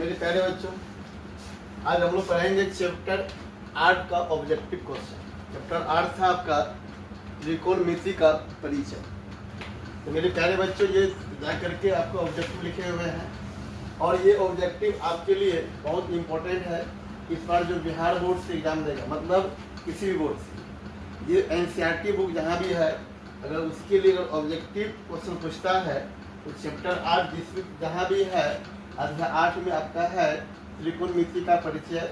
मेरे प्यारे बच्चों, आज हम लोग पढ़ेंगे चैप्टर 8 का ऑब्जेक्टिव क्वेश्चन। चैप्टर 8 था आपका त्रिकोणमिति का परिचय। तो मेरे प्यारे बच्चों, ये जा करके आपको ऑब्जेक्टिव लिखे हुए हैं और ये ऑब्जेक्टिव आपके लिए बहुत इम्पोर्टेंट है। इस बार जो बिहार बोर्ड से एग्जाम देगा, मतलब किसी भी बोर्ड से, ये NCERT बुक जहाँ भी है, अगर उसके लिए अगर ऑब्जेक्टिव क्वेश्चन पूछता है तो चैप्टर 8 जिसमें जहाँ भी है, अध्याय 8 में आपका है त्रिकोणमिति का परिचय,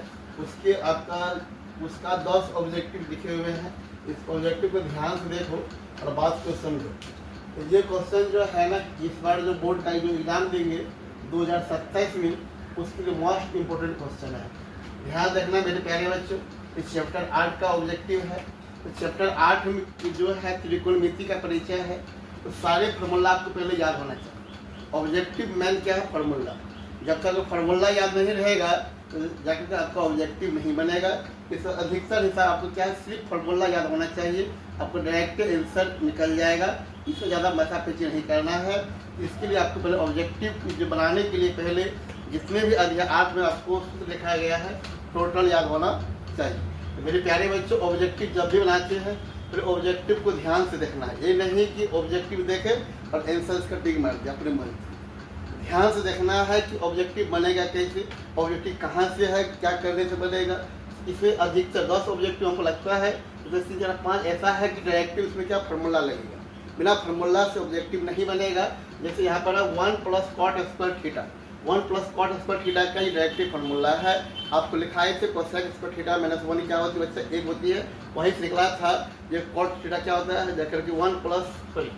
उसका 10 ऑब्जेक्टिव लिखे हुए हैं। इस ऑब्जेक्टिव को ध्यान से देखो और बात को समझो। तो ये क्वेश्चन जो है ना, इस बार जो बोर्ड का जो एग्जाम देंगे 2027 में, उसके लिए मोस्ट इम्पोर्टेंट क्वेश्चन है। ध्यान रखना मेरे प्यारे बच्चों, इस चैप्टर 8 का ऑब्जेक्टिव है। तो चैप्टर 8 में जो है त्रिकोणमिति का परिचय है, तो सारे फार्मूला आपको पहले याद होना चाहिए। ऑब्जेक्टिव मेन क्या है? फार्मूला। जब तक फार्मूला याद नहीं रहेगा तो जाकर आपका ऑब्जेक्टिव नहीं बनेगा। इस अधिकतर हिस्सा आपको क्या है, सिर्फ फार्मूला याद होना चाहिए, आपको डायरेक्ट आंसर निकल जाएगा। इससे ज़्यादा माथापच्ची नहीं करना है। इसके लिए आपको पहले ऑब्जेक्टिव जो बनाने के लिए पहले जितने भी अध्याय 8 में आपको सूत्र लिखा गया है टोटल याद होना चाहिए। तो मेरे प्यारे बच्चों, ऑब्जेक्टिव जब भी बनाते हैं फिर ऑब्जेक्टिव को ध्यान से देखना है। ये नहीं कि ऑब्जेक्टिव देखे और आंसर इसका टिक मार दिया अपने मन से। ध्यान से देखना है कि ऑब्जेक्टिव बनेगा कैसे, ऑब्जेक्टिव कहाँ से है, क्या करने से बनेगा। इसमें अधिकतर 10 ऑब्जेक्टिव हमको लगता है, जैसे 5 ऐसा है कि डायरेक्टिव उसमें क्या फार्मूला लगेगा। बिना फार्मूला से ऑब्जेक्टिव नहीं बनेगा। जैसे यहाँ पर 1 + cot square theta, 1 + cot square theta का ही डायरेक्टिव फार्मूला है। आपको लिखाए थे कोसेक स्क्वायर थीटा माइनस 1 क्या होती है बच्चा, 1 होती है। वहीं से निकला था ये cot थीटा क्या होता है, जाकर के 1 +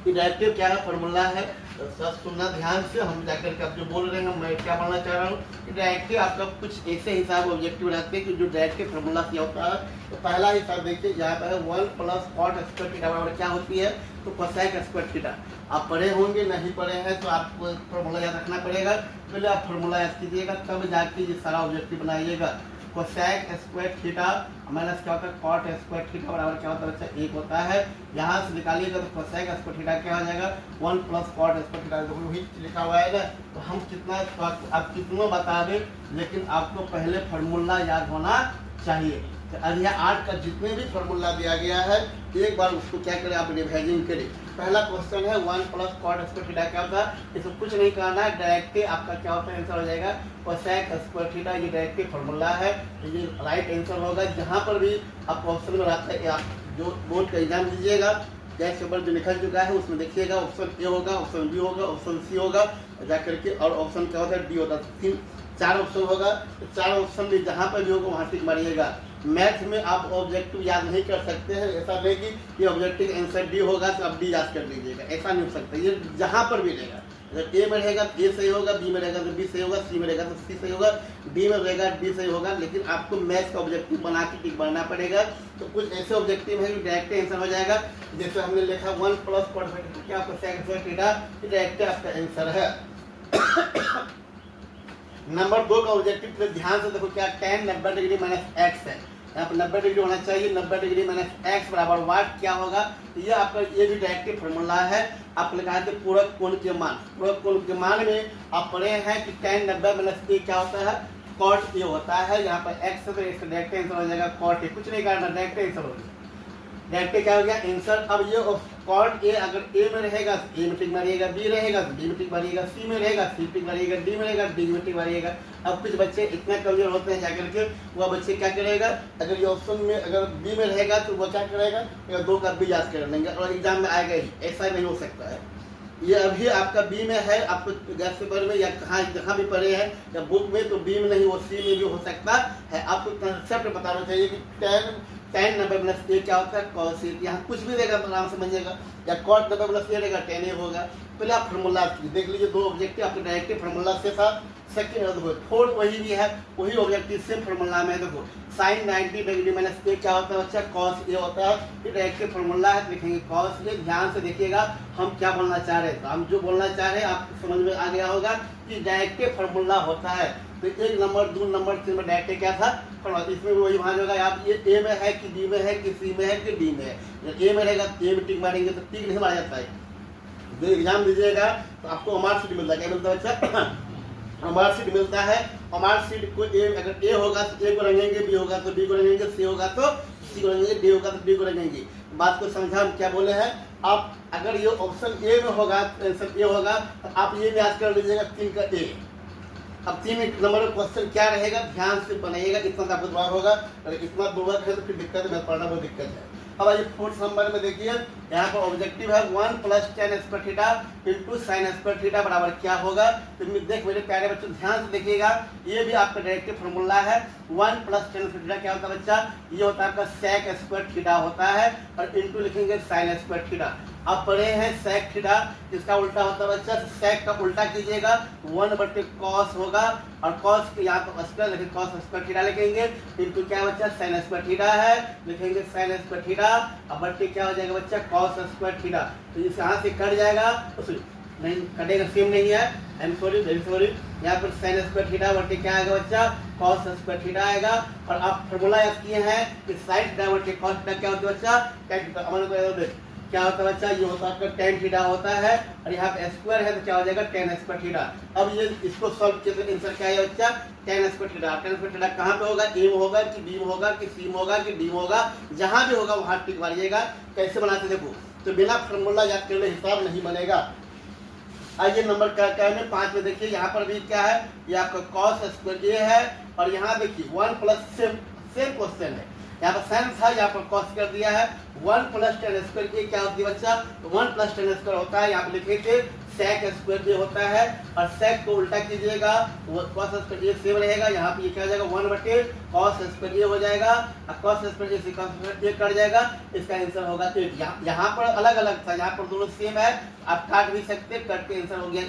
ये डायरेक्टिव क्या है, फार्मूला है। तो सब सुनना ध्यान से, हम जाकर के आप जो बोल रहे हैं मैं क्या बोलना चाह रहा हूँ कि डायरेक्टिव आपका कुछ ऐसे हिसाब ऑब्जेक्टिव रहते हैं कि जो डायरेक्टिव फार्मूला क्या होता है। तो पहला हिसाब देखिए, यहाँ पर है 1 + cot स्क्वायर थीटा बराबर क्या होती है, तो कोसेक स्क्वायर थीटा। आप पढ़े होंगे, नहीं पढ़े हैं तो आपको फार्मूला याद रखना पड़ेगा। पहले आप फार्मूला याद कीजिएगा, तब जाके ये सारा ऑब्जेक्टिव बनाइएगा। कोसेक स्क्वायर थीटा माइनस क्या होता है, कॉट स्क्वायर थीटा बराबर क्या होता है बच्चा, 1 होता है। यहाँ से निकालिएगा तो कोसेक स्क्वायर थीटा क्या हो जाएगा, 1 + cot स्क्वायर थीटा, वही लिखा हुआ है ना। तो हम कितना आप कितना बता दें, लेकिन आपको पहले फार्मूला याद होना चाहिए। तो अध्याय 8 का जितने भी फार्मूला दिया गया है, एक बार उसको क्या करें, आप रिवाइजिंग करें। पहला क्वेश्चन है 1 + cot स्क्वायर थीटा क्या होता है, इसको कुछ नहीं करना है, डायरेक्ट आपका क्या होता है, आंसर हो जाएगा कोसेक स्क्वायर थीटा। ये डायरेक्ट फार्मूला है, ये राइट आंसर होगा। जहाँ पर भी आपको ऑप्शन में रहता है, आप जो बोर्ड का एग्जाम दीजिएगा, गैस पेपर जो निकल चुका है उसमें देखिएगा, ऑप्शन ए होगा, ऑप्शन बी होगा, ऑप्शन सी होगा, जाकर के और ऑप्शन क्या होता है, डी होता है। 4 ऑप्शन होगा। तो 4 ऑप्शन में जहाँ पर भी होगा वहाँ टिक मारिएगा। मैथ में आप ऑब्जेक्टिव याद नहीं कर सकते हैं, ऐसा नहीं कि ये ऑब्जेक्टिव आंसर डी होगा तो आप डी याद कर लीजिएगा, ऐसा नहीं हो सकता। ये जहाँ पर भी रहेगा, अगर ए में रहेगा तो ए सही होगा, बी में रहेगा तो बी सही होगा, सी में रहेगा तो सी सही होगा, डी में रहेगा डी सही होगा। लेकिन आपको मैथ का ऑब्जेक्टिव बना के टिक मारना पड़ेगा। तो कुछ ऐसे ऑब्जेक्टिव है जो डायरेक्ट आंसर हो जाएगा। जैसे हमने लिखा 1 + cot क्या कोसेक स्क्वायर थीटा, डायरेक्ट आपका आंसर है। नंबर 2 का ऑब्जेक्टिव पे ध्यान से देखो, क्या tan 90 डिग्री - x है। यहाँ पर 90 डिग्री होना चाहिए, 90 डिग्री - x बराबर वाट क्या होगा। ये आपका ये भी डायरेक्टिव फार्मूला है। आप लिखा थे पूरक कोण के मान। पूरक कोण के मान में आप पढ़े हैं कि tan 90 - a क्या होता है, cot a होता है। यहाँ पर x है तो इसका डायरेक्ट आंसर हो जाएगा cot a। कुछ नहीं करना, डायरेक्ट आंसर हो गया। डायरेक्ट क्या हो गया आंसर। अब ये cot a अगर a में रहेगा तो a में टिक मारिएगा, b रहेगा तो b में टिक मारिएगा, c में रहेगा c टिक मारिएगा, d में रहेगा d में टिक मारिएगा। अब कुछ बच्चे इतना कमजोर होते हैं जाकर के, वह बच्चे क्या करेगा, अगर ये ऑप्शन में अगर b में रहेगा तो वह क्या करेगा, 2 का b याद कर लेंगे और एग्जाम में आएगा ही। ऐसा नहीं हो सकता है। ये अभी आपका बी में है, आपको गैस पेपर में या जहाँ भी पढ़े हैं या बुक में, तो बी में नहीं वो सी में भी हो सकता है। आपको कंसेप्ट बताना चाहिए कि tan 90 - a क्या होता है, cos a। यहाँ कुछ भी रहेगा तो आराम से बनिएगा, या cot 90 - a रहेगा, tan a होगा। पहले आप फार्मूला देख लीजिए, 2 ऑब्जेक्टिव आपके डायरेक्टिव फार्मूला से था। सेकंड देखो 4 वही भी है, वही ऑब्जेक्टिव सेम फार्मूला में। देखो sin 90 डिग्री - a क्या होता है बच्चा, cos a होता है। ये डायरेक्टिव फार्मूला है, लिखेंगे cos a। ध्यान से देखिएगा हम क्या बोलना चाह रहे हैं। तो हम जो बोलना चाह रहे हैं आपको समझ में आ गया होगा कि डायरेक्टिव फार्मूला होता है। तो 1 नंबर 2 नंबर 3 में डायरेक्टिव क्या था, इसमें वही वहाँ होगा। आप ये ए में है कि बी में है कि सी में है कि डी में है। जब ए में रहेगा तो ए में टिक मारेंगे, तो टिक नहीं मारा जाता है। जो एग्जाम दीजिएगा तो आपको मार्क्स मिलता है, क्या मिलता है बच्चा, मार्कशीट मिलता है और मार्कशीट को अगर ए होगा तो ए को रंगेंगे, बी होगा तो बी को रंगेंगे, सी होगा तो सी को रंगेंगे, डी होगा तो डी को रंगेंगे। बात को समझा हम क्या बोले हैं। आप अगर ये ऑप्शन ए में होगा, आंसर ए होगा, तो आप ये याद कर लीजिएगा 3 का ए। अब 3 नंबर का क्वेश्चन क्या रहेगा, ध्यान से बनाइएगा, इतना तो आपको दिमाग होगा। अगर इतना दिमाग है तो फिर दिक्कत है, पढ़ना बहुत दिक्कत है। अब आइए 4th नंबर में देखिए, यहाँ पर ऑब्जेक्टिव है 1 + tan square theta into sine square theta बराबर क्या होगा। तो देख मेरे प्यारे बच्चों ध्यान से देखिएगा, ये भी आपका डायरेक्टिव फार्मूला है। 1 + tan स्क्वायर थीटा क्या होता है बच्चा, ये होता है आपका sec स्क्वायर थीटा होता है, और इंटू लिखेंगे साइन स्क्वायर थीटा। आप पढ़े हैं sec थीटा, इसका उल्टा होता है बच्चा, sec का उल्टा कीजिएगा 1/cos होगा, और cos के यहाँ पर स्क्वायर लिखेंगे, cos स्क्वायर थीटा लिखेंगे, इंटू क्या बच्चा sin स्क्वायर थीटा है, लिखेंगे sin स्क्वायर थीटा, अब बट्टे क्या हो जाएगा बच्चा cos स्क्वायर थीटा। तो इस यहाँ से कट जाएगा, नहीं कटेगा, सेम नहीं है, I am sorry very sorry. यहाँ पर sin स्क्वायर थीटा बट्टे क्या आएगा बच्चा, cos स्क्वायर थीटा आएगा। और आप फॉर्मूला याद किए हैं कि sin थीटा बट्टे cos थीटा क्या होता है बच्चा, tan थीटा। हमारे को क्या होता है बच्चा, ये होता है आपका tan थीटा होता है, और यहाँ पे स्क्वायर है तो क्या हो जाएगा tan स्क्वायर थीटा। अब ये इसको सॉल्व किया तो आंसर क्या है बच्चा, tan square theta. tan square theta कहाँ पे होगा, ए में होगा कि बी में होगा कि सी में होगा कि डी में होगा, जहाँ भी होगा वहाँ टिक मारिएगा। कैसे बनाते देखो, तो बिना फॉर्मूला याद कर ले हिसाब नहीं बनेगा। आइए नंबर क्या में 5 में देखिए, यहाँ पर भी क्या है, ये आपका cos स्क्वायर ए है, और यहाँ देखिए 1 + सेम क्वेश्चन है, यहाँ पर साइन था, यहाँ पर cos कर दिया है। 1 + tan स्क्वायर ए क्या होती है बच्चा, तो 1 + tan स्क्वायर होता है, यहाँ पे लिखेंगे sec स्क्वायर ए होता है, और sec को उल्टा कीजिएगा, cos स्क्वायर ए सेम रहेगा, यहाँ पे ये क्या हो जाएगा 1/cos स्क्वायर ए हो जाएगा, और cos स्क्वायर ए से cos स्क्वायर ए कट जाएगा, इसका आंसर होगा 8। यहाँ पर अलग अलग था, यहाँ पर दोनों सेम है, आप काट भी सकते हैं, कट के आंसर हो गया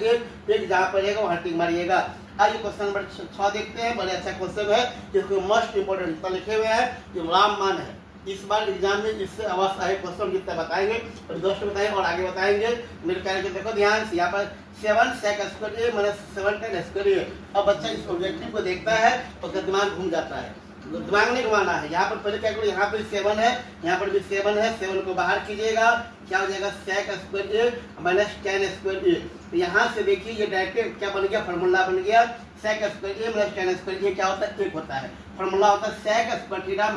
8। जहाँ पर रहेगा वहाँ टिक मारिएगा। आइए क्वेश्चन नंबर 6 देखते हैं, बड़े अच्छा क्वेश्चन है, जिसको मोस्ट इंपोर्टेंट लिखे हुए हैं, जो राममान है। इस बार एग्जाम में इससे अवश्य आए क्वेश्चन जितना बताएंगे, और दोस्त बताएंगे और आगे बताएंगे। मेरे प्यारे को देखो ध्यान से, यहाँ पर 7 sec स्क्वायर ए - 7 tan स्क्वायर ए। अब बच्चा इस ऑब्जेक्टिव को देखता है तो उसका दिमाग घूम जाता है, दिमाग नहीं घुमाना है। यहाँ पर पहले क्या करो, यहाँ पर 7 है, यहाँ पर भी 7 है, 7 को बाहर कीजिएगा, क्या हो जाएगा sec स्क्वायर ए - tan स्क्वायर ए। तो यहाँ से देखिए ये डायरेक्ट क्या बन गया, फार्मूला बन गया sec स्क्वायर ए - tan स्क्वायर ए क्या होता है, 1 होता है। फार्मूला होता है sec square theta -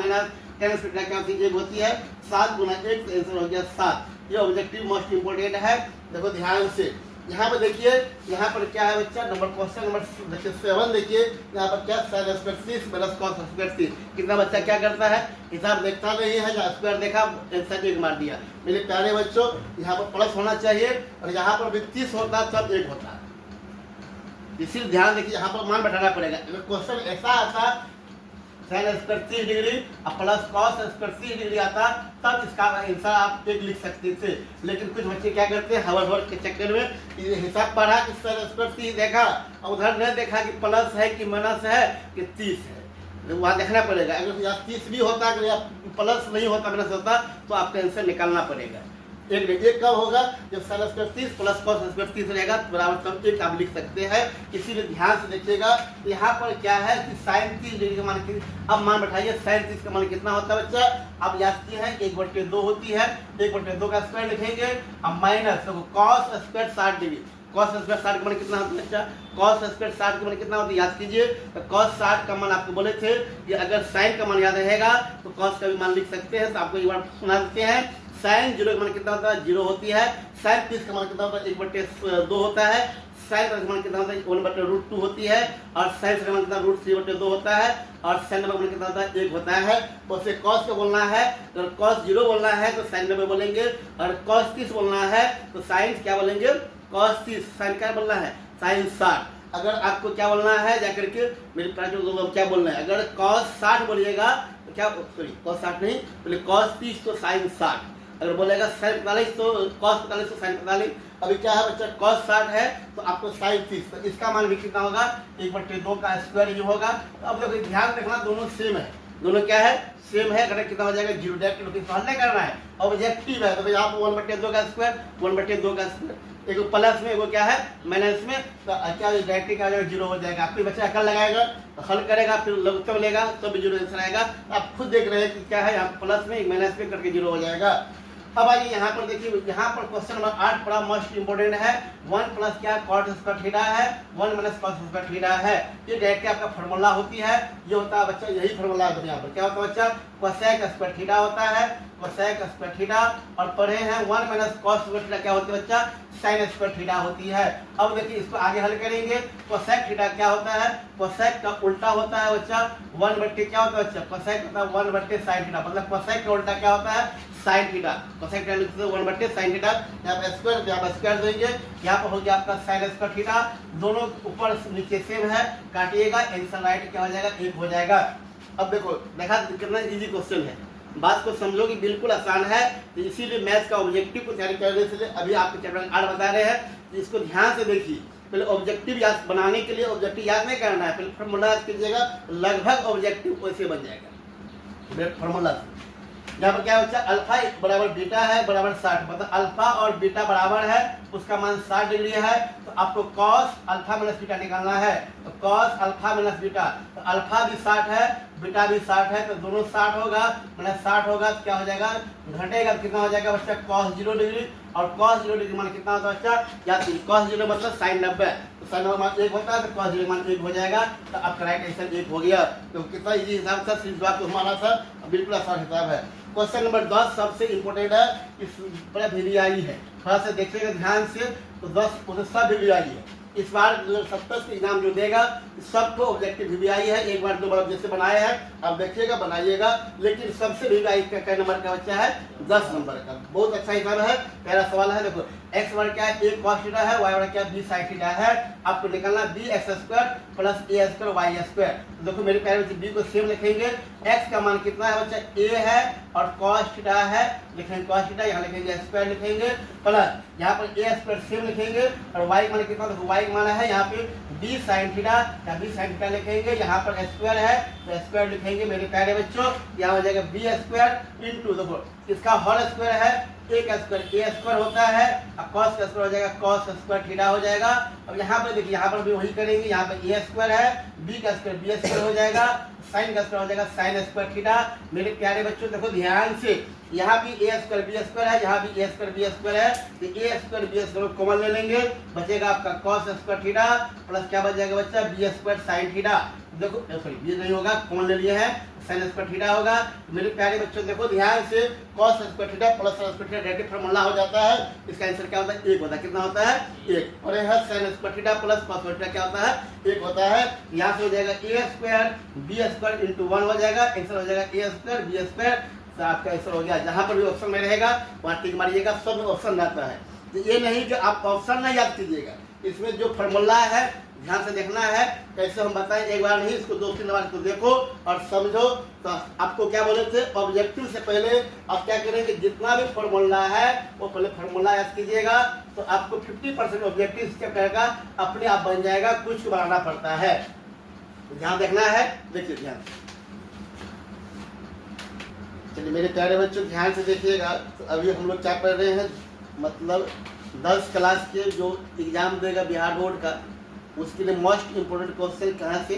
tan square theta क्या होती है 7 × 1, तो आंसर हो गया 7। ये ऑब्जेक्टिव मोस्ट इंपोर्टेंट है, देखो ध्यान से। यहाँ पर देखिए, यहाँ पर क्या है बच्चा, क्वेश्चन नंबर 7 देखिए, यहाँ पर क्या sin स्क्वायर 30 - cos स्क्वायर 30। कितना बच्चा क्या करता है, हिसाब देखता नहीं है, जहाँ स्क्वायर देखा आंसर 1 मार दिया। मेरे प्यारे बच्चों, यहाँ पर प्लस होना चाहिए, और यहाँ पर भी 30 होता है तब 1 होता है। इसीलिए ध्यान देखिए, यहाँ पर मान बैठाना पड़ेगा। अगर क्वेश्चन ऐसा आता sin स्क्वायर 30 डिग्री और प्लस cos स्क्वायर 30 डिग्री आता, तब इसका आंसर आप 1 लिख सकते थे। लेकिन कुछ बच्चे क्या करते हैं, हवर के चक्कर में ये हिसाब पढ़ा कि sin स्क्वायर 30 देखा, और उधर नहीं देखा कि प्लस है कि माइनस है कि 30 है, वहाँ देखना पड़ेगा। अगर यहाँ 30 भी होता, अगर यहाँ प्लस नहीं होता, माइनस होता, तो आपका आंसर निकालना पड़ेगा। एक कब होगा, जब sin square 30 plus cos square 30 रहेगा, तो बराबर तब 1 आप लिख सकते हैं। इसीलिए ध्यान से देखिएगा, यहाँ पर क्या है कि sin 30 डिग्री का मान, अब मान बैठाइए sin 30 का मान कितना होता है बच्चा, आप याद किए हैं 1/2 होती है, 1/2 का स्क्वायर लिखेंगे, अब minus cos square 60 degree, cos square 60 का मान कितना होता है बच्चा, cos स्क्वायर 60 का मान कितना होता है याद कीजिए। तो cos 60 का मान आपको बोले थे कि अगर sin का मान याद रहेगा तो cos का भी मान लिख सकते हैं। तो आपको एक बार सुना देते हैं, sin 0 का मान कितना होता है, 0 होती है। sin 30 का मान कितना होता है, 1/2 होता है। sin का मान कितना होता है, 1/√2 होती है। और sin का मान कितना √3/2 होता है। और sin का मान कितना होता है, 1 होता है। तो उसे cos का बोलना है, अगर cos 0 बोलना है तो sin 90 बोलेंगे, और cos 30 बोलना है तो sin क्या बोलेंगे, cos 30। sin क्या बोलना है, sin 60। अगर आपको क्या बोलना है, जाकर के मेरे पास जो क्या बोलना है, अगर cos 60 बोलिएगा तो क्या, सॉरी cos 60 नहीं बोले, cos 30 तो sin 60। अगर बोलेगा sin 45 तो cos 45 तो sin 45। अभी क्या है बच्चा, cos 60 है तो आपको sin 30, तो इसका मान भी कितना होगा, 1/2 का स्क्वायर ये होगा। तो अब देखो ध्यान रखना, दोनों सेम है, दोनों क्या है, सेम है। अगर कितना हो जाएगा 0, डायरेक्ट हल नहीं करना है। ऑब्जेक्टिव है तो भाई आप 1/2 का स्क्वायर, 1/2 का स्क्वायर, एक प्लस में एगो क्या है माइनस में, तो क्या डायरेक्ट क्या हो जाएगा, 0 हो जाएगा। आपके बच्चा अकल लगाएगा तो हल करेगा, फिर लघुत्तम लेगा तो भी 0 आंसर आएगा। आप खुद देख रहे हैं कि क्या है, यहाँ प्लस में माइनस में करके 0 हो जाएगा। अब आइए यहाँ पर देखिए, यहाँ पर क्वेश्चन नंबर 8 बड़ा मोस्ट इंपोर्टेंट है। 1 प्लस क्या कॉट स्क्वायर थीटा है, 1 माइनस कॉस स्क्वायर थीटा है। ये डायरेक्ट आपका फॉर्मूला होती है, ये होता है बच्चा, यही फॉर्मूला है यहाँ पर। क्या होता है बच्चा, कोसेक स्क्वायर थीटा होता है, कोसेक स्क्वायर थीटा। और पढ़े हैं 1 माइनस कॉस स्क्वायर थीटा क्या होती है बच्चा, साइन स्क्वायर थीटा होती है। अब देखिए इसको आगे हल करेंगे। कोसेक थीटा क्या होता है, कोसेक का उल्टा होता है बच्चा 1 बट्टे क्या होता है बच्चा, कोसेक होता है 1 बट्टे साइन थीटा, मतलब कोसेक का उल्टा क्या होता है, साइन थीटा। कोसेक थीटा लिखते हैं 1 बट्टे साइन थीटा। यहाँ पे स्क्वायर, यहाँ पे स्क्वायर देंगे, यहाँ पर हो गया आपका साइन स्क्वायर थीटा। दोनों ऊपर नीचे सेम है, काटिएगा, आंसर राइट क्या हो जाएगा, 1 हो जाएगा। अब देखो, देखा कितना इजी क्वेश्चन है, बात को समझो कि बिल्कुल आसान है। तो इसीलिए मैथ्स का ऑब्जेक्टिव को तैयारी करने से अभी आपके चैप्टर 8 बता रहे हैं, तो इसको ध्यान से देखिए। पहले ऑब्जेक्टिव याद बनाने के लिए ऑब्जेक्टिव याद नहीं करना है, पहले फॉर्मूला याद कीजिएगा, लगभग ऑब्जेक्टिव वैसे बन जाएगा फॉर्मूला। यहाँ पर क्या बच्चा, अल्फा बराबर बीटा है बराबर 60, मतलब अल्फा और बीटा बराबर है, उसका मान 60 डिग्री है। तो आपको कॉस अल्फा माइनस बीटा निकालना है, तो कॉस अल्फा माइनस बीटा, तो अल्फा भी 60 है, बीटा भी 60 है, तो दोनों 60 होगा, माइनस 60 होगा तो क्या हो जाएगा, घटेगा तो कितना हो जाएगा बच्चा, कॉस 0 डिग्री। और कॉस 0 डिग्री मान कितना होता है बच्चा, या कॉस 0 मतलब साइन 90, तो साइन मान 1 होता है, तो कॉस 0 मान 1 हो जाएगा। तो आपका राइट आंसर 1 हो गया। तो कितना इजी हिसाब था, सीरीज बात हमारा था, बिल्कुल आसान हिसाब है। क्वेश्चन नंबर 10 सबसे इंपोर्टेंट है, इस बड़ा वीवीआई है, थोड़ा सा देखिएगा ध्यान से। तो 10 उसे सब वीवीआई है, इस बार 2027 के एग्जाम जो देगा सबको ऑब्जेक्टिव वीवीआई है। एक बार 2 बार जैसे बनाए हैं, आप देखिएगा बनाइएगा, लेकिन सबसे वीवीआई का नंबर का बच्चा है 10 नंबर का। बहुत अच्छा हिसाब है, पहला सवाल है। देखो एक्स वर्ग क्या है, a cos थीटा है, वाई वर्ग क्या b sin थीटा है। आपको निकालना bx square plus a square y square. देखो मेरे प्यारे बच्चे b को सेम लिखेंगे, x का मान कितना है बच्चा, a है, और cos थीटा है, लिखेंगे cos थीटा, यहाँ लिखेंगे स्क्वायर लिखेंगे, प्लस यहाँ पर a स्क्वायर सेम लिखेंगे, और y मान कितना, देखो y मान है यहाँ पे b sin थीटा, या b sin थीटा लिखेंगे, यहाँ पर स्क्वायर है तो स्क्वायर लिखेंगे मेरे प्यारे बच्चों। यहाँ हो जाएगा b स्क्वायर इंटू, देखो इसका होल स्क्वायर है, एक स्क्वायर a स्क्वायर होता है, और cos का स्क्वायर हो जाएगा cos स्क्वायर थीटा हो जाएगा। अब यहाँ पर देखिए, यहाँ पर भी वही करेंगे, यहाँ पर a स्क्वायर है, b का स्क्वायर b स्क्वायर हो जाएगा, साइन का स्क्वायर हो जाएगा साइन स्क्वायर थीटा। मेरे प्यारे बच्चों देखो ध्यान से, यहाँ भी a स्क्वायर b स्क्वायर है, यहाँ भी a स्क्वायर b स्क्वायर है, तो a square b square common ले लेंगे, बचेगा आपका cos स्क्वायर थीटा प्लस क्या बच जाएगा बच्चा, b स्क्वायर साइन थीटा। देखो सॉरी b नहीं होगा, कॉमन ले लिए हैं, साइन स्क्वायर थीटा होगा। मेरे प्यारे बच्चों देखो ध्यान से, cos square theta plus sine square theta direct formula हो जाता है, इसका आंसर क्या होता है, 1 होता है। कितना होता है, 1। और यह sine square theta plus cos square theta क्या होता है, 1 होता है। यहाँ से हो जाएगा a square b square into 1 हो जाएगा, आंसर हो जाएगा a स्क्वायर b स्क्वायर। तो आपका आंसर हो गया। जहाँ पर भी ऑप्शन में रहेगा वहाँ टिक मारिएगा, सब में ऑप्शन रहता है। तो ये नहीं कि आप ऑप्शन ना याद कीजिएगा, इसमें जो फॉर्मूला है ध्यान से देखना है, कैसे हम बताएं, एक बार नहीं, इसको 2-3 बार इसको देखो और समझो। तो आपको क्या बोले थे, ऑब्जेक्टिव से पहले आप क्या करेंगे, जितना भी फॉर्मूला है वो पहले फॉर्मूला याद कीजिएगा, तो आपको 50% ऑब्जेक्टिव चैप्टर का अपने आप बन जाएगा, कुछ बनाना पड़ता है। तो ध्यान देखना है, देखिए ध्यान। चलिए मेरे प्यारे बच्चों ध्यान से देखिएगा। तो अभी हम लोग क्या पढ़ रहे हैं, मतलब 10 क्लास के जो एग्जाम देगा बिहार बोर्ड का, उसके लिए मोस्ट इम्पोर्टेंट क्वेश्चन कहाँ से,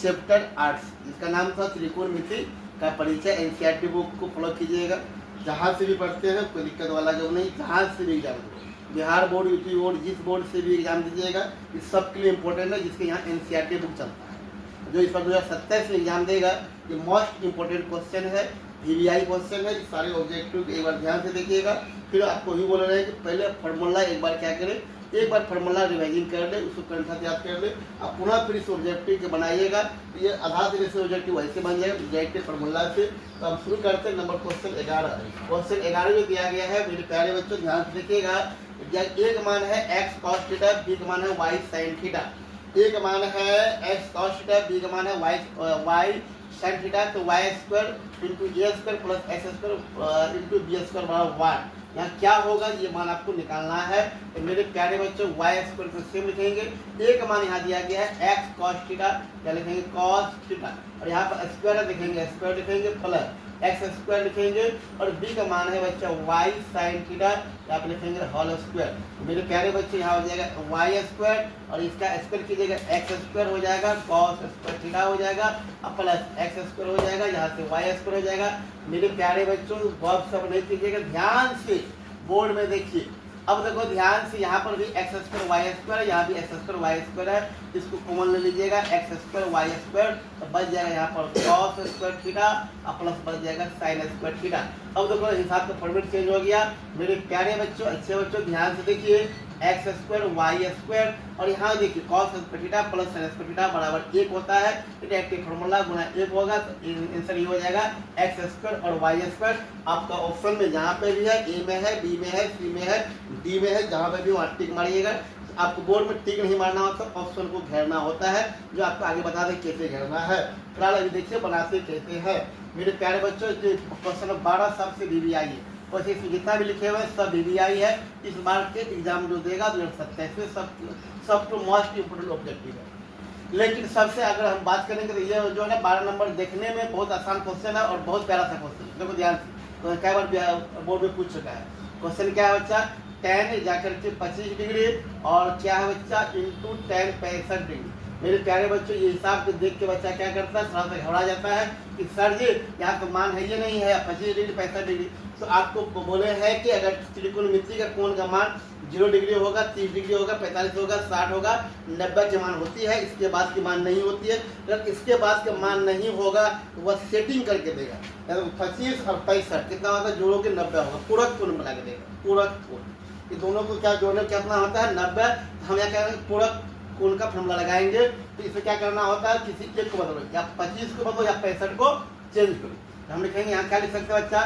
चैप्टर 8, जिसका नाम था त्रिकोणमिति का परिचय। एनसीईआरटी बुक को फॉलो कीजिएगा, जहाँ से भी पढ़ते हैं कोई दिक्कत वाला जो नहीं, जहाँ से भी एग्जाम दो, बिहार बोर्ड, यूपी बोर्ड, जिस बोर्ड से भी एग्जाम दीजिएगा, इस सब के लिए इम्पोर्टेंट है, जिसके यहाँ एनसीईआरटी बुक चलता है। जो इस पर 2027 में एग्जाम देगा, ये मोस्ट इम्पोर्टेंट क्वेश्चन है, वीवीआई क्वेश्चन है। सारे ऑब्जेक्टिव एक बार ध्यान से देखिएगा। फिर आपको ही बोल रहे हैं कि पहले फार्मूला एक बार क्या करें, एक बार फार्मूला रिवाइजिंग कर ले, उसको कंठस्थ याद कर ले, आप पुनः फिर इस ऑब्जेक्टिव के बनाइएगा। ये आधा दिन से ऑब्जेक्टिव वैसे बन जाएगा डायरेक्ट फार्मूला से। तो हम शुरू करते हैं नंबर क्वेश्चन 11। क्वेश्चन 11 में दिया गया है, मेरे प्यारे बच्चों ध्यान से देखिएगा। ए का मान है x cos थीटा, बी का मान है y sin थीटा। ए का मान है x cos थीटा, बी का मान है y sin थीटा, तो y square into A square plus X square into B square बराबर 1। यहाँ क्या होगा ये मान आपको निकालना है। तो मेरे प्यारे बच्चों y स्क्वायर को सेम लिखेंगे, एक मान यहाँ दिया गया है x cos थीटा, क्या लिखेंगे cos थीटा, और यहाँ पर स्क्वायर लिखेंगे, स्क्वायर लिखेंगे प्लस एक्स स्क्वायर लिखेंगे, और b का मान है बच्चा y sin थीटा, यहाँ पे लिखेंगे होल स्क्वायर। मेरे प्यारे बच्चे यहाँ हो जाएगा y स्क्वायर और इसका स्क्वायर कीजिएगा x स्क्वायर हो जाएगा, cos स्क्वायर थीटा हो जाएगा, अब प्लस x स्क्वायर हो जाएगा, यहाँ से y स्क्वायर हो जाएगा। मेरे प्यारे बच्चों वर्क सब नहीं कीजिएगा, ध्यान से बोर्ड में देखिए। अब देखो ध्यान से, यहाँ पर भी एक्स स्क्वायर वाई स्क्वायर है, यहाँ भी एक्स स्क्वायर वाई स्क्वायर है, इसको कॉमन ले लीजिएगा, एक्स स्क्वायर वाई स्क्वायर, तो बच जाएगा यहाँ पर cos स्क्वायर थीटा और प्लस बच जाएगा sin स्क्वायर थीटा। अब देखो हिसाब का फॉर्मेट चेंज हो गया। मेरे प्यारे बच्चों, अच्छे बच्चों ध्यान से देखिए, एक्स स्क्वायर वाई स्क्वायर और यहाँ देखिए cos square theta plus sin square theta बराबर 1 होता है, डायरेक्ट फार्मूला गुना 1 होगा, तो आंसर ये हो जाएगा एक्स स्क्वायर और वाई स्क्वायर। आपका ऑप्शन में जहाँ पे भी है, ए में है, बी में है, सी में है, डी में है, जहाँ पे भी वहाँ टिक मारिएगा। आपको बोर्ड में टिक नहीं मारना होता, ऑप्शन को घेरना होता है, जो आपको आगे बता दें कैसे घेरना है। फिलहाल अभी देखिए बनाते कैसे है। मेरे प्यारे बच्चों, क्वेश्चन नंबर 12 सबसे BBI है, और इसमें जितना भी लिखे हुए सब BBI है। इस बार के एग्जाम जो देगा 2027 में सब तो मोस्ट इम्पोर्टेंट ऑब्जेक्टिव है। लेकिन सबसे अगर हम बात करेंगे तो ये जो है ना 12 नंबर देखने में बहुत आसान क्वेश्चन है और बहुत प्यारा सा क्वेश्चन है। देखो ध्यान से, तो कई बार बोर्ड में पूछ चुका है। क्वेश्चन क्या है बच्चा, tan जाकर के 25 डिग्री और क्या है बच्चा इंटू tan 65 डिग्री। मेरे प्यारे बच्चों, ये हिसाब को देख के बच्चा क्या करता है, थोड़ा सा घबरा जाता है कि सर जी यहाँ तो मान है ये नहीं है 25 डिग्री 65 डिग्री। तो आपको बोले हैं कि अगर त्रिकोणमिति का कोण का मान 0 डिग्री होगा, 30 डिग्री होगा, 45 होगा, 60 होगा, 90 की मान होती है, इसके बाद की मान नहीं होती है। अगर इसके बाद का मान नहीं होगा तो वह सेटिंग करके देगा। 25 और 65 कितना होगा, जोड़ो के 90 होगा, पूरक कोण बना के देगा, पूरक कोण। ये दोनों को क्या जोड़ने कितना होता है 90। हम यहाँ क्या करेंगे, पूरक कोण का फॉर्मूला लगाएंगे। तो इसे क्या करना होता है, किसी एक को बदलो, या 25 को बदलो या 65 को चेंज करो। हम लिखेंगे यहाँ क्या लिख सकते हैं बच्चा,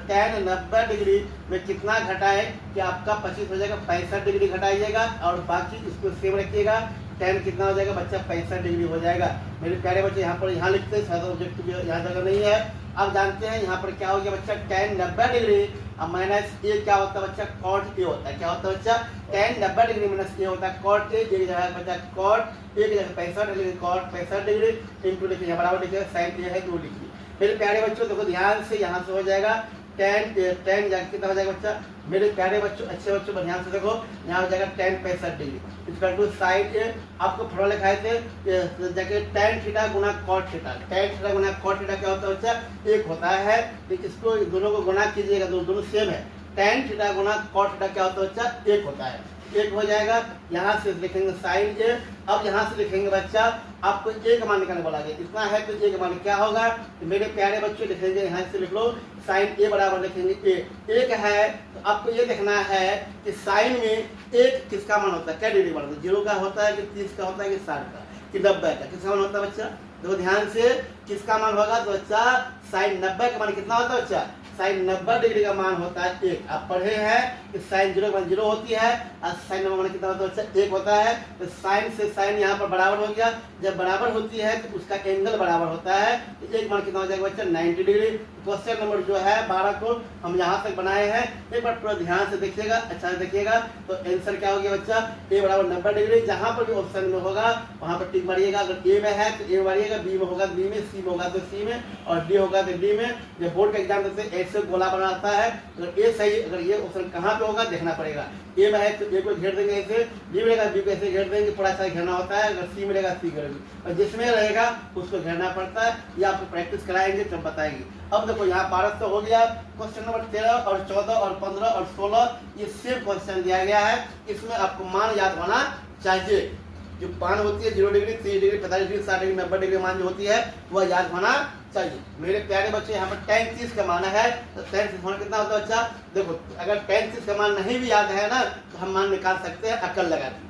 tan 90 डिग्री में कितना घटाए कि आपका 25 हो जाएगा, 65 डिग्री घटाइएगा और बाकी इसको सेम रखिएगा। tan कितना हो जाएगा बच्चा, 65 डिग्री हो जाएगा। मेरे प्यारे बच्चे यहाँ लिखते हैं, शायद ऑब्जेक्टिव यहाँ जगह नहीं है। अब जानते हैं यहाँ पर क्या हो गया बच्चा, tan 90 डिग्री अब माइनस ए क्या होता है बच्चा, cot ए होता है। क्या होता है बच्चा, tan 90 डिग्री माइनस ए होता है cot ए, एक जगह बच्चा cot, एक जगह 65 डिग्री cot 65 डिग्री इंटू लिखिए, यहाँ बराबर लिखिएगा sin ए है तो लिखिए। मेरे प्यारे बच्चों देखो ध्यान से, यहाँ से हो जाएगा tan कितना हो जाएगा बच्चा, मेरे प्यारे बच्चों, अच्छे बच्चों ध्यान से देखो, यहाँ हो जाएगा tan 65 degree equal to sine A. आपको फॉर्मूला लिखाए थे जाके tan थीटा गुना cot थीटा, tan थीटा गुना cot थीटा क्या होता है बच्चा, 1 होता है। तो इसको दोनों को गुना कीजिएगा, दोनों सेम है। tan थीटा गुना cot थीटा क्या होता है बच्चा, 1 होता है, 1 हो जाएगा। यहाँ से लिखेंगे साइन ए। अब यहाँ से लिखेंगे बच्चा, आपको ए का मान निकालने बोला गया, इतना है तो ए का मान क्या होगा, तो मेरे प्यारे बच्चों लिखेंगे, यहाँ से लिख लो साइन ए बराबर लिखेंगे ए। 1 है तो आपको ये देखना है कि साइन में 1 किसका मान होता है, क्या डिग्री मान होता है, 0 का होता है कि 30 का होता है कि 60 का कि 90 का, किसका मान होता है बच्चा। तो ध्यान से किसका मान होगा, तो बच्चा साइन 90 का मान कितना होता है बच्चा, साइन 90 डिग्री का मान होता है 1। आप पढ़े हैं कि साइन 0 का मान 0 होती है और साइन 90 मान कितना होता है बच्चा, 1 होता है। तो साइन से साइन यहाँ पर बराबर हो गया, जब बराबर होती है तो उसका एंगल बराबर होता है। तो 1 मान कितना हो जाएगा बच्चा, 90 डिग्री। क्वेश्चन नंबर जो है 12 को हम यहाँ तक बनाए हैं, एक बार पूरा ध्यान से देखिएगा, अच्छा से देखिएगा। तो आंसर क्या हो गया बच्चा, ए बराबर 90 डिग्री। जहाँ पर भी ऑप्शन में होगा वहाँ पर टिक मारिएगा। अगर ए में है तो ए मारिएगा, बी में होगा बी में, सी में होगा तो सी में, और डी होगा तो डी में। जब बोर्ड का एग्जाम देते ऐसे गोला बनाता है, अगर ए सही, अगर ये ऑप्शन कहाँ पे होगा देखना पड़ेगा। ए में है तो ए को घेर देंगे ऐसे, बी में रहेगा बी को ऐसे घेर देंगे, थोड़ा सा घेरना होता है। अगर सी में रहेगा सी घेरेंगे, और जिसमें रहेगा उसको घेरना पड़ता है। ये आपको प्रैक्टिस कराएंगे तब बताएंगे। अब देखो यहाँ 12 तो हो गया। क्वेश्चन नंबर 13 और 14 और 15 और 16 ये सेम क्वेश्चन दिया गया है। इसमें आपको मान याद होना चाहिए। जो मान होती है 0 degree, 30 degree, 45 degree, 60 degree, 90 degree मान जो होती है वह याद होना चाहिए। मेरे प्यारे बच्चे, यहाँ पर tan 30 का मान है, तो tan 30 होना कितना होता है बच्चा, देखो अगर tan 30 का मान नहीं भी याद है ना तो हम मान निकाल सकते हैं अकल लगा के।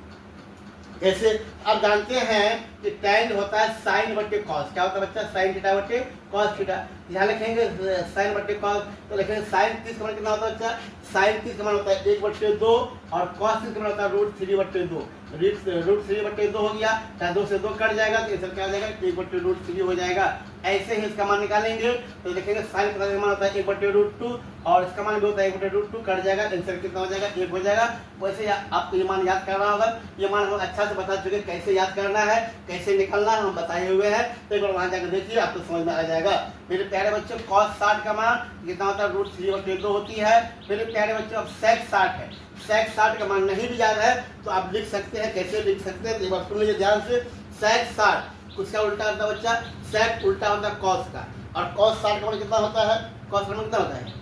कैसे, आप जानते हैं कि tan होता है साइन बटे कॉस। क्या होता है बच्चा, साइन थीटा बटे कॉस थीटा। यहाँ लिखेंगे साइन बटे कॉस, तो लिखेंगे साइन 30 का मान कितना होता है बच्चा, साइन 30 का मान होता है 1/2 और कॉस 30 का मान होता है √3/2। √3/2 हो गया, चाहे 2 से 2 कट जाएगा तो आंसर क्या हो जाएगा, 1/√3 हो जाएगा। ऐसे ही इसका मान निकालेंगे तो देखेंगे साइन 45 का मान होता है 1/√2 और इसका मान भी होता है 1/√2, कट जाएगा, आंसर कितना हो जाएगा 1 हो जाएगा। वैसे आपको ये मान याद करना होगा, ये मान हम अच्छा से बता चुके कैसे याद करना है, कैसे निकालना है, हम बताए हुए हैं। तो एक बार वहाँ जाकर देखिए, आपको समझ में आ जाएगा। मेरे प्यारे बच्चों cos 60 का मान कितना होता है √3/2 होती है। मेरे प्यारे बच्चों अब sec 60 है, sec 60 का मान नहीं भी याद है तो आप लिख सकते हैं। कैसे लिख सकते हैं एक बार सुन लीजिए ध्यान से। sec 60 उसका उल्टा होता है बच्चा, sec उल्टा होता है cos का, और cos 60 का मान कितना होता है, cos का मान कितना होता है,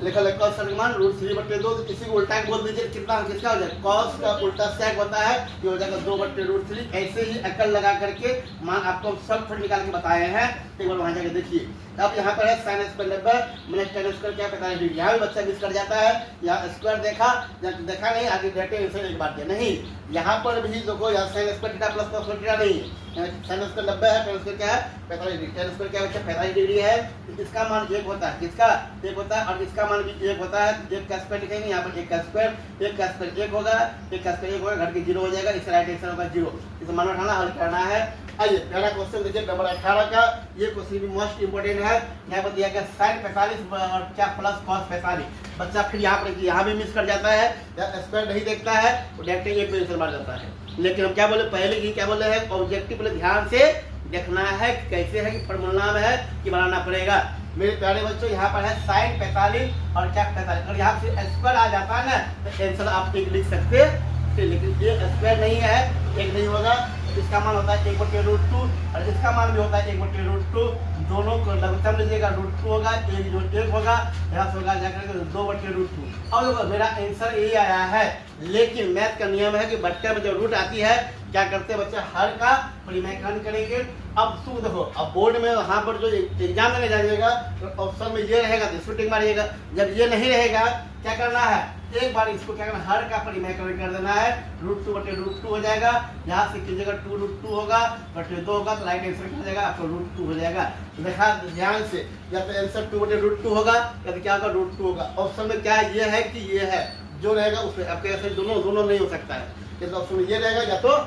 लिखा है cos 60 का मान √3/2। तो इसी को उल्टा बोल दीजिए, कितना किसका हो जाएगा, cos का उल्टा sec होता है, ये हो जाएगा 2/√3। ऐसे ही अकल लगा करके मान आपको सब फट निकाल के बताए हैं। एक बार वहां जाकर देखिए। अब यहाँ पर है sin स्क्वायर 90 मैंने tan स्क्वायर क्या 45 डिग्री, यहाँ भी बच्चा मिस कर जाता है। यहाँ स्क्वायर देखा नहीं, आगे डायरेक्ट आंसर एक बात नहीं, यहाँ पर भी देखो यहाँ sin square theta plus cos theta नहीं है, sin स्क्वायर 90 है, tan स्क्वायर क्या है 45 डिग्री, tan स्क्वायर क्या बच्चा 45 डिग्री है। इसका मान 1 होता है, किसका 1 होता है, और इसका मान भी 1 होता है। 1 का स्क्वायर लिखेंगे, यहाँ पर 1 का स्क्वायर, 1 का स्क्वायर 1 होगा, 1 का स्क्वायर 1 होगा, घट के 0 हो जाएगा, इसका राइट आंसर होगा 0। इसे मान उठाना, हल करना है। आइए पहला क्वेश्चन देखिए नंबर 18 का, ये क्वेश्चन भी मोस्ट इंपोर्टेंट है। यहाँ पर दिया गया sin 45 और क्या प्लस cos 45। बच्चा फिर यहाँ भी मिस कर जाता है, स्क्वायर नहीं देखता है, डायरेक्ट एक आंसर मार जाता है। लेकिन हम क्या बोले पहले ही क्या बोले हैं, ऑब्जेक्टिव ध्यान से देखना है कैसे है कि फॉर्मूला में है कि बनाना पड़ेगा। मेरे प्यारे बच्चों यहाँ पर है sin 45 और क्या 45, और यहाँ से स्क्वायर आ जाता है ना तो आंसर आप एक लिख सकते हैं, लेकिन ये स्क्वायर नहीं है, एक नहीं होगा। इसका मान होता है 1/√2 और इसका मान भी होता है 1/√2, दोनों को लघुत्तम लीजिएगा, √2 होगा, एक जो 1 होगा, यहाँ से होगा जाकर 2/√2। अब देखो मेरा आंसर यही आया है, लेकिन मैथ का नियम है कि बट्टे में जो रूट आती है क्या करते हैं बच्चे, हर का परिमेयकरण करेंगे। अब सुन देखो, अब बोर्ड में वहाँ पर जो एग्जाम देने जाइएगा तो ऑप्शन में ये रहेगा तो इसको टिक मारिएगा, जब ये नहीं रहेगा क्या करना है, एक बार इसको क्या करना, हर का परिमेयकरण कर देना है, √2/√2 हो जाएगा। यहाँ से कीजिएगा 2√2 होगा, 2 होगा तो राइट आंसर क्या हो जाएगा आपको √2 हो जाएगा। देखा ध्यान से, या तो आंसर 2/√2 होगा या तो क्या होगा √2 होगा। ऑप्शन में क्या ये है कि ये है, जो रहेगा उसमें आपके ऐसे दोनों नहीं हो सकता है। तो ऑप्शन ये रहेगा, या तो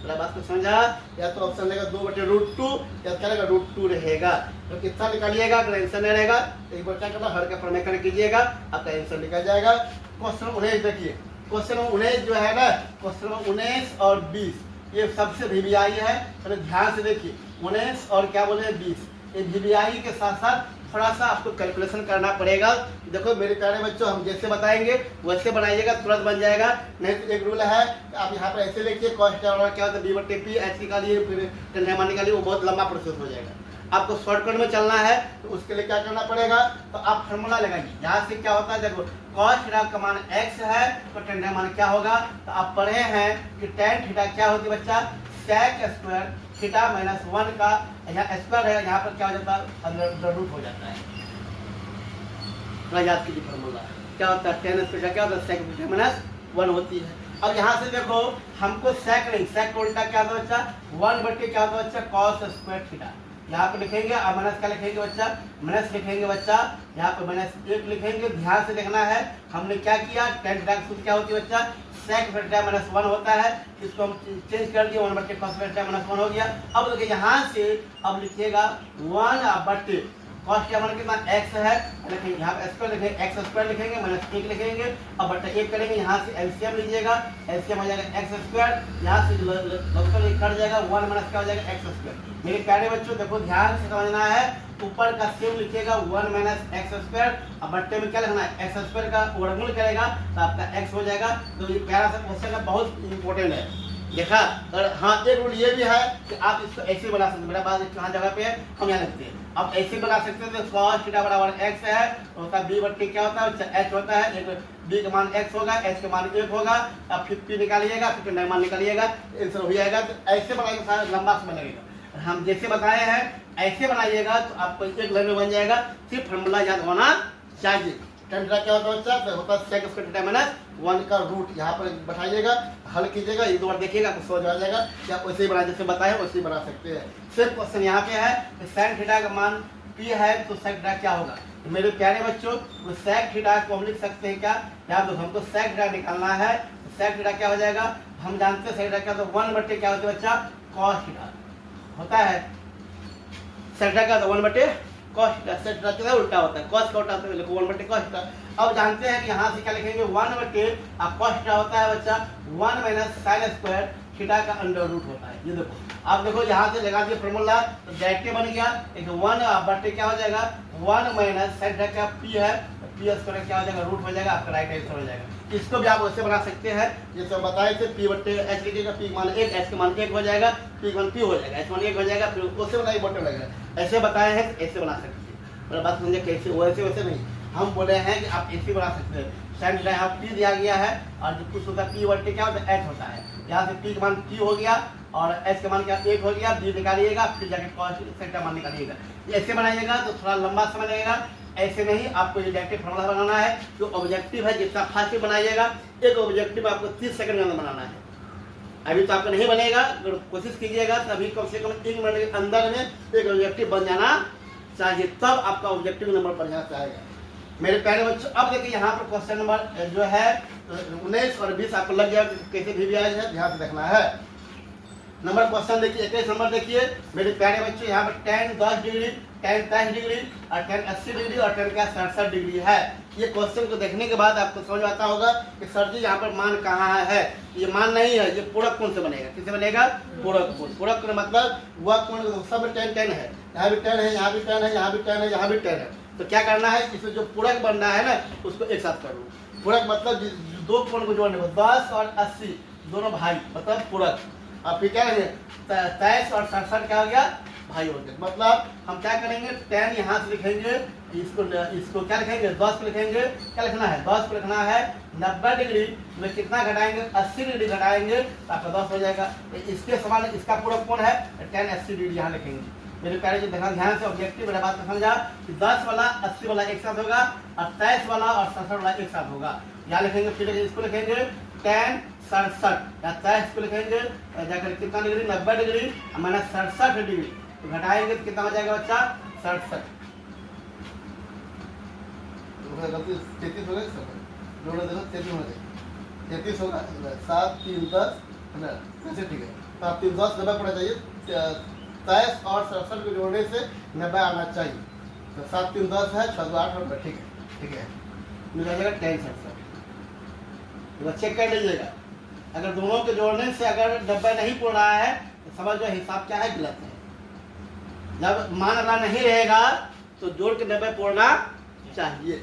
बात को समझा, या तो ऑप्शन रहेगा 2/√2 या क्या रहेगा √2 रहेगा। तो कितना निकालिएगा, अगर आंसर नहीं रहेगा तो एक बार क्या करना, हर का परिमेयकरण कीजिएगा, आपका आंसर निकल जाएगा। क्वेश्चन 19 देखिए, क्वेश्चन 19 जो है ना, क्वेश्चन 19 और 20 ये सबसे VBI है, तो ध्यान से देखिए 19 और क्या बोले 20, ये VBI के साथ साथ थोड़ा सा आपको कैलकुलेशन करना पड़ेगा। देखो मेरे प्यारे बच्चों, हम जैसे बताएंगे वैसे बनाइएगा, तुरंत बन जाएगा। नहीं तो एक रूल है, आप यहाँ पर ऐसे लिखिए cos क्या होता है B/P ऐसे निकालिए, फिर टेन निकालिए, वो बहुत लंबा प्रोसेस हो जाएगा। आपको शॉर्टकट में चलना है तो उसके लिए क्या करना पड़ेगा, तो आप फार्मूला लगाइए। यहाँ से क्या होता है, देखो cos थीटा का मान x है तो tan का मान क्या होगा, तो आप पढ़े हैं कि tan थीटा क्या होती है बच्चा, sec स्क्वायर थीटा -1 का, यहाँ स्क्वायर है, यहाँ पर क्या हो जाता है √√ हो जाता है। थोड़ा याद कीजिए फार्मूला क्या होता है, tan स्क्वायर क्या होता है sec थीटा -1 होती है। अब यहाँ से देखो हमको sec नहीं, sec का उल्टा क्या होता है बच्चा 1/, क्या होता है बच्चा cos स्क्वायर थीटा। यहाँ पे लिखेंगे और माइनस क्या लिखेंगे बच्चा, माइनस लिखेंगे बच्चा, यहाँ पे -1 लिखेंगे। ध्यान से देखना है, हमने क्या किया, tan थीटा की सूत्र क्या होती है बच्चा, sec थीटा -1 होता है, इसको हम चेंज कर दिए 1/, cos थीटा -1 हो गया। अब देखिए यहाँ से अब लिखिएगा 1/, cos का मान कितना x है, लेकिन यहाँ पे स्क्वायर लिखेंगे, x स्क्वायर लिखेंगे, -1 लिखेंगे, अब बट्टा 1 करेंगे, यहाँ से एलसीएम लीजिएगा, एलसीएम हो जाएगा x स्क्वायर, यहाँ से लॉजिकल कट जाएगा 1 माइनस क्या हो जाएगा x स्क्वायर। मेरे प्यारे बच्चों देखो ध्यान से समझना है, ऊपर का सेम लिखिएगा 1 - x स्क्वायर, अब बट्टे में क्या लिखना है, x स्क्वायर का वर्गमूल करेगा तो आपका x हो जाएगा। तो ये प्यारा सा क्वेश्चन है, बहुत इंपॉर्टेंट है। देखा, और हाँ एक रूल ये भी है कि आप इसको ऐसे बना सकते हैं, मेरा बात कहाँ जगह पे है, हम यहाँ लिखते हैं, आप ऐसे बना सकते हैं। तो cos थीटा बराबर x है, होता है B/T क्या होता है h होता है, एक b का मान x होगा, h का मान 1 होगा, अब 50 निकालिएगा, 50 मान निकालिएगा, आंसर हो जाएगा। तो ऐसे बनाइएगा, सारा लंबा समय लगेगा, हम जैसे बताए हैं ऐसे बनाइएगा तो आपको एक लाइन में बन जाएगा। सिर्फ फॉर्मूला याद होना चाहिए। tan थीटा क्या होता है बच्चा, तो होता है sec स्क्वायर थीटा -1 का रूट, यहाँ पर बैठाइएगा, हल कीजिएगा, एक दो बार देखिएगा तो समझ आ जाएगा कि आप वैसे ही बना, जैसे बताए वैसे ही बना सकते हैं। सिर्फ क्वेश्चन यहाँ पे है कि sin थीटा का मान p है तो sec थीटा क्या होगा। तो मेरे प्यारे बच्चों sec थीटा को हम लिख सकते हैं क्या, यहाँ तो हमको sec थीटा निकालना है, तो sec थीटा क्या हो जाएगा, हम जानते हैं sec थीटा क्या, तो 1/, क्या होता है बच्चा cos थीटा होता है, सेक थीटा का 1/cos थीटा, सेक थीटा का उल्टा होता है, cos का उल्टा होता है लिखो 1/cos थीटा। अब जानते हैं कि यहाँ से क्या लिखेंगे 1/cos थीटा होता है बच्चा 1 - sin स्क्वायर थीटा का अंडर रूट होता है। ये देखो आप देखो यहाँ से लगा दिए फॉर्मूला तो डायरेक्ट बन गया, एक 1 क्या हो जाएगा 1 - sin थीटा का p है, p स्क्वायर क्या हो जाएगा रूट हो जाएगा, आपका राइट आंसर हो जाएगा। इसको भी आप वैसे बना सकते हैं जैसे बताए थे p/h लिखिएगा, p मान 1 h का मान 1 हो जाएगा, p मान p हो जाएगा, h मान 1 हो जाएगा, फिर उससे बनाइए बटे लगेगा। ऐसे बताए हैं ऐसे बना सकते हैं, और बात समझे कैसे, वैसे वैसे नहीं, हम बोले हैं कि आप ऐसे बना सकते हैं। sin थीटा यहाँ p दिया गया है और जो कुछ होता है p/t क्या होता है h होता है, यहाँ से p का मान p हो गया और h का मान क्या 1 हो गया, b निकालिएगा फिर जाके cos थीटा मान निकालिएगा। ऐसे बनाइएगा तो थोड़ा लंबा समय लगेगा, ऐसे नहीं आपको ये डायरेक्ट फॉर्मूला बनाना है। जो ऑब्जेक्टिव है जितना फास्ट बनाइएगा, एक ऑब्जेक्टिव आपको 30 सेकंड के अंदर बनाना है। अभी तो आपका नहीं बनेगा, अगर कोशिश कीजिएगा तो अभी कम से कम 1 मिनट के अंदर में एक ऑब्जेक्टिव बन जाना चाहिए, तब आपका ऑब्जेक्टिव नंबर बढ़िया से आएगा। मेरे प्यारे बच्चों अब देखिए यहाँ पर क्वेश्चन नंबर जो है 19 और 20 आपको लग गया कैसे भी आया है, ध्यान से देखना है। नंबर क्वेश्चन देखिए 21 नंबर देखिए मेरे प्यारे बच्चों, यहाँ पर tan 10 डिग्री, tan 30 डिग्री और tan 80 डिग्री और tan का 67 डिग्री है। ये क्वेश्चन को देखने के बाद आपको समझ आता होगा कि सर जी यहाँ पर मान कहाँ है। ये मान नहीं है, ये पूरक कोण से बनेगा। किससे बनेगा? पूरक कोण। पूरक कोण मतलब वह कोण सब tan है, यहाँ भी tan है, यहाँ भी tan है, यहाँ भी tan है, यहाँ भी tan है। तो क्या करना है, इसमें जो पूरक बन रहा है ना उसको एक साथ कर लो। पूरक मतलब दो कोण को जोड़ने को 10 और 80 दोनों भाई मतलब पूरक। अब फिर क्या करेंगे 23 और 67 क्या हो गया भाई हो गया। मतलब हम क्या करेंगे tan यहाँ से लिखेंगे, इसको क्या लिखेंगे 10 को लिखेंगे, क्या लिखना है 10 को लिखना है 90 डिग्री में कितना घटाएंगे 80 डिग्री घटाएंगे तो आपका 10 हो जाएगा। इसके समान इसका पूरक कोण है tan 80 डिग्री यहाँ लिखेंगे। मेरे प्यारे जो देखना ध्यान से ऑब्जेक्टिव मेरा बात समझा कि 10 वाला 80 वाला एक साथ होगा और 23 वाला और 67 वाला एक साथ होगा। यहाँ लिखेंगे फिर इसको लिखेंगे tan 67 या 23 को लिखेंगे जाकर कितना डिग्री 90 डिग्री माइनस 67 डिग्री तो घटाएंगे तो कितना हो जाएगा बच्चा 67 33 होगा, 33 होगा 7 3 10 कैसे ठीक है। तो आप 3 10 90 पड़ा चाहिए, 23 और 67 को जोड़ने से 90 आना चाहिए। तो 7 3 10 है 6 2 8 और ठीक है मिल जाएगा tan 67। चेक कर लीजिएगा, अगर दोनों के जोड़ने से अगर 90 नहीं पड़ रहा है तो समझ लो हिसाब क्या है गलत है। जब मान रहा नहीं रहेगा तो जोड़ के 90 पड़ना चाहिए।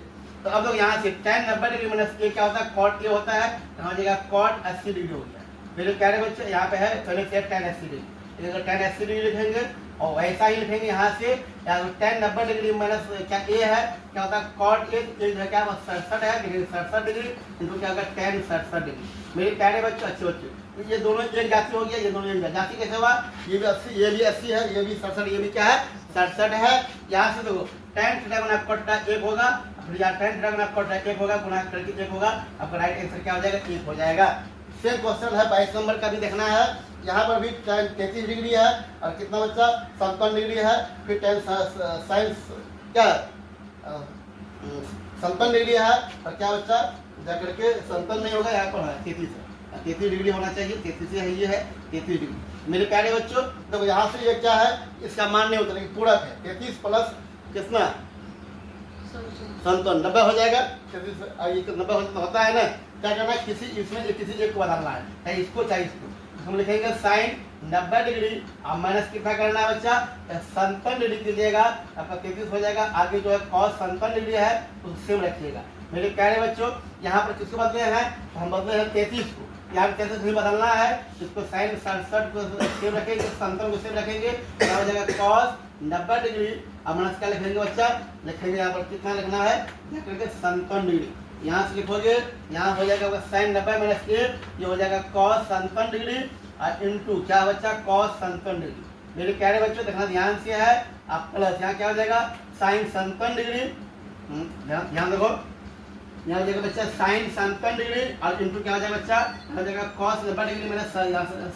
तो अब लोग यहाँ से tan 90 डिग्री माइनस a क्या होता है cot a होता है, तो हो जाएगा cot 80 डिग्री हो गया। मेरे प्यारे बच्चे यहाँ पे है पहले से tan 80 डिग्री, अगर tan 80 डिग्री लिखेंगे और ऐसा ही लिखेंगे यहाँ से tan 90 डिग्री माइनस क्या a है क्या होता है cot a क्या 67 है डिग्री 67 डिग्री इनको क्या होगा tan 67 डिग्री। मेरे प्यारे बच्चों अच्छे बच्चे ये दोनों एक जाति हो गया, ये दोनों एक जाति कैसे हुआ, ये भी 80 ये भी 80 है, ये भी 67 ये भी क्या है 67 है। यहाँ से देखो tan थीटा गुना cot थीटा 1 होगा, फिर यहाँ tan थीटा गुना cot थीटा 1 होगा गुना करके 1 होगा, आपका राइट आंसर क्या हो जाएगा 1 हो जाएगा। सेम क्वेश्चन है 22 नंबर का भी देखना है। यहाँ पर भी tan 33 डिग्री है और कितना बच्चा 57 डिग्री है, फिर tan sin क्या 57 डिग्री है और क्या बच्चा जाकर के 57 नहीं होगा यहाँ पर है 33 डिग्री होना चाहिए, 33 है ये है 33 डिग्री। मेरे प्यारे बच्चों देखो यहाँ से ये क्या है इसका मान नहीं होता लेकिन पूरक है 33 प्लस कितना 57 90 हो जाएगा। 90 होता है ना, क्या करना है किसी एक को बदलना है, चाहे इसको चाहे इसको। हम लिखेंगे साइन 90 डिग्री और माइनस कितना करना है बच्चा 57 डिग्री कीजिएगा, आपका 33 हो जाएगा। आगे जो है cos 57 डिग्री है उसको सेम रखिएगा। मेरे प्यारे बच्चों यहाँ पर किसको बदले हैं तो हम बदले हैं 33 को, यहाँ पर 33 नहीं बदलना है, इसको साइन 67 को सेम रखेंगे 57 को सेम रखेंगे, क्या हो जाएगा cos 90 डिग्री और माइनस क्या लिखेंगे बच्चा लिखेंगे यहाँ पर कितना लिखना है 57 डिग्री। यहाँ से लिखोगे यहाँ हो जाएगा साइन 90 माइनस 1 ये हो जाएगा cos 57 डिग्री और इंटू क्या बच्चा cos 57 डिग्री। मेरे प्यारे बच्चों देखना ध्यान से है आप प्लस यहाँ क्या हो जाएगा साइन 57 डिग्री, ध्यान देखो यहाँ हो जाएगा बच्चा साइन 57 डिग्री और इंटू क्या हो जाएगा बच्चा हो जाएगा cos 90 डिग्री माइनस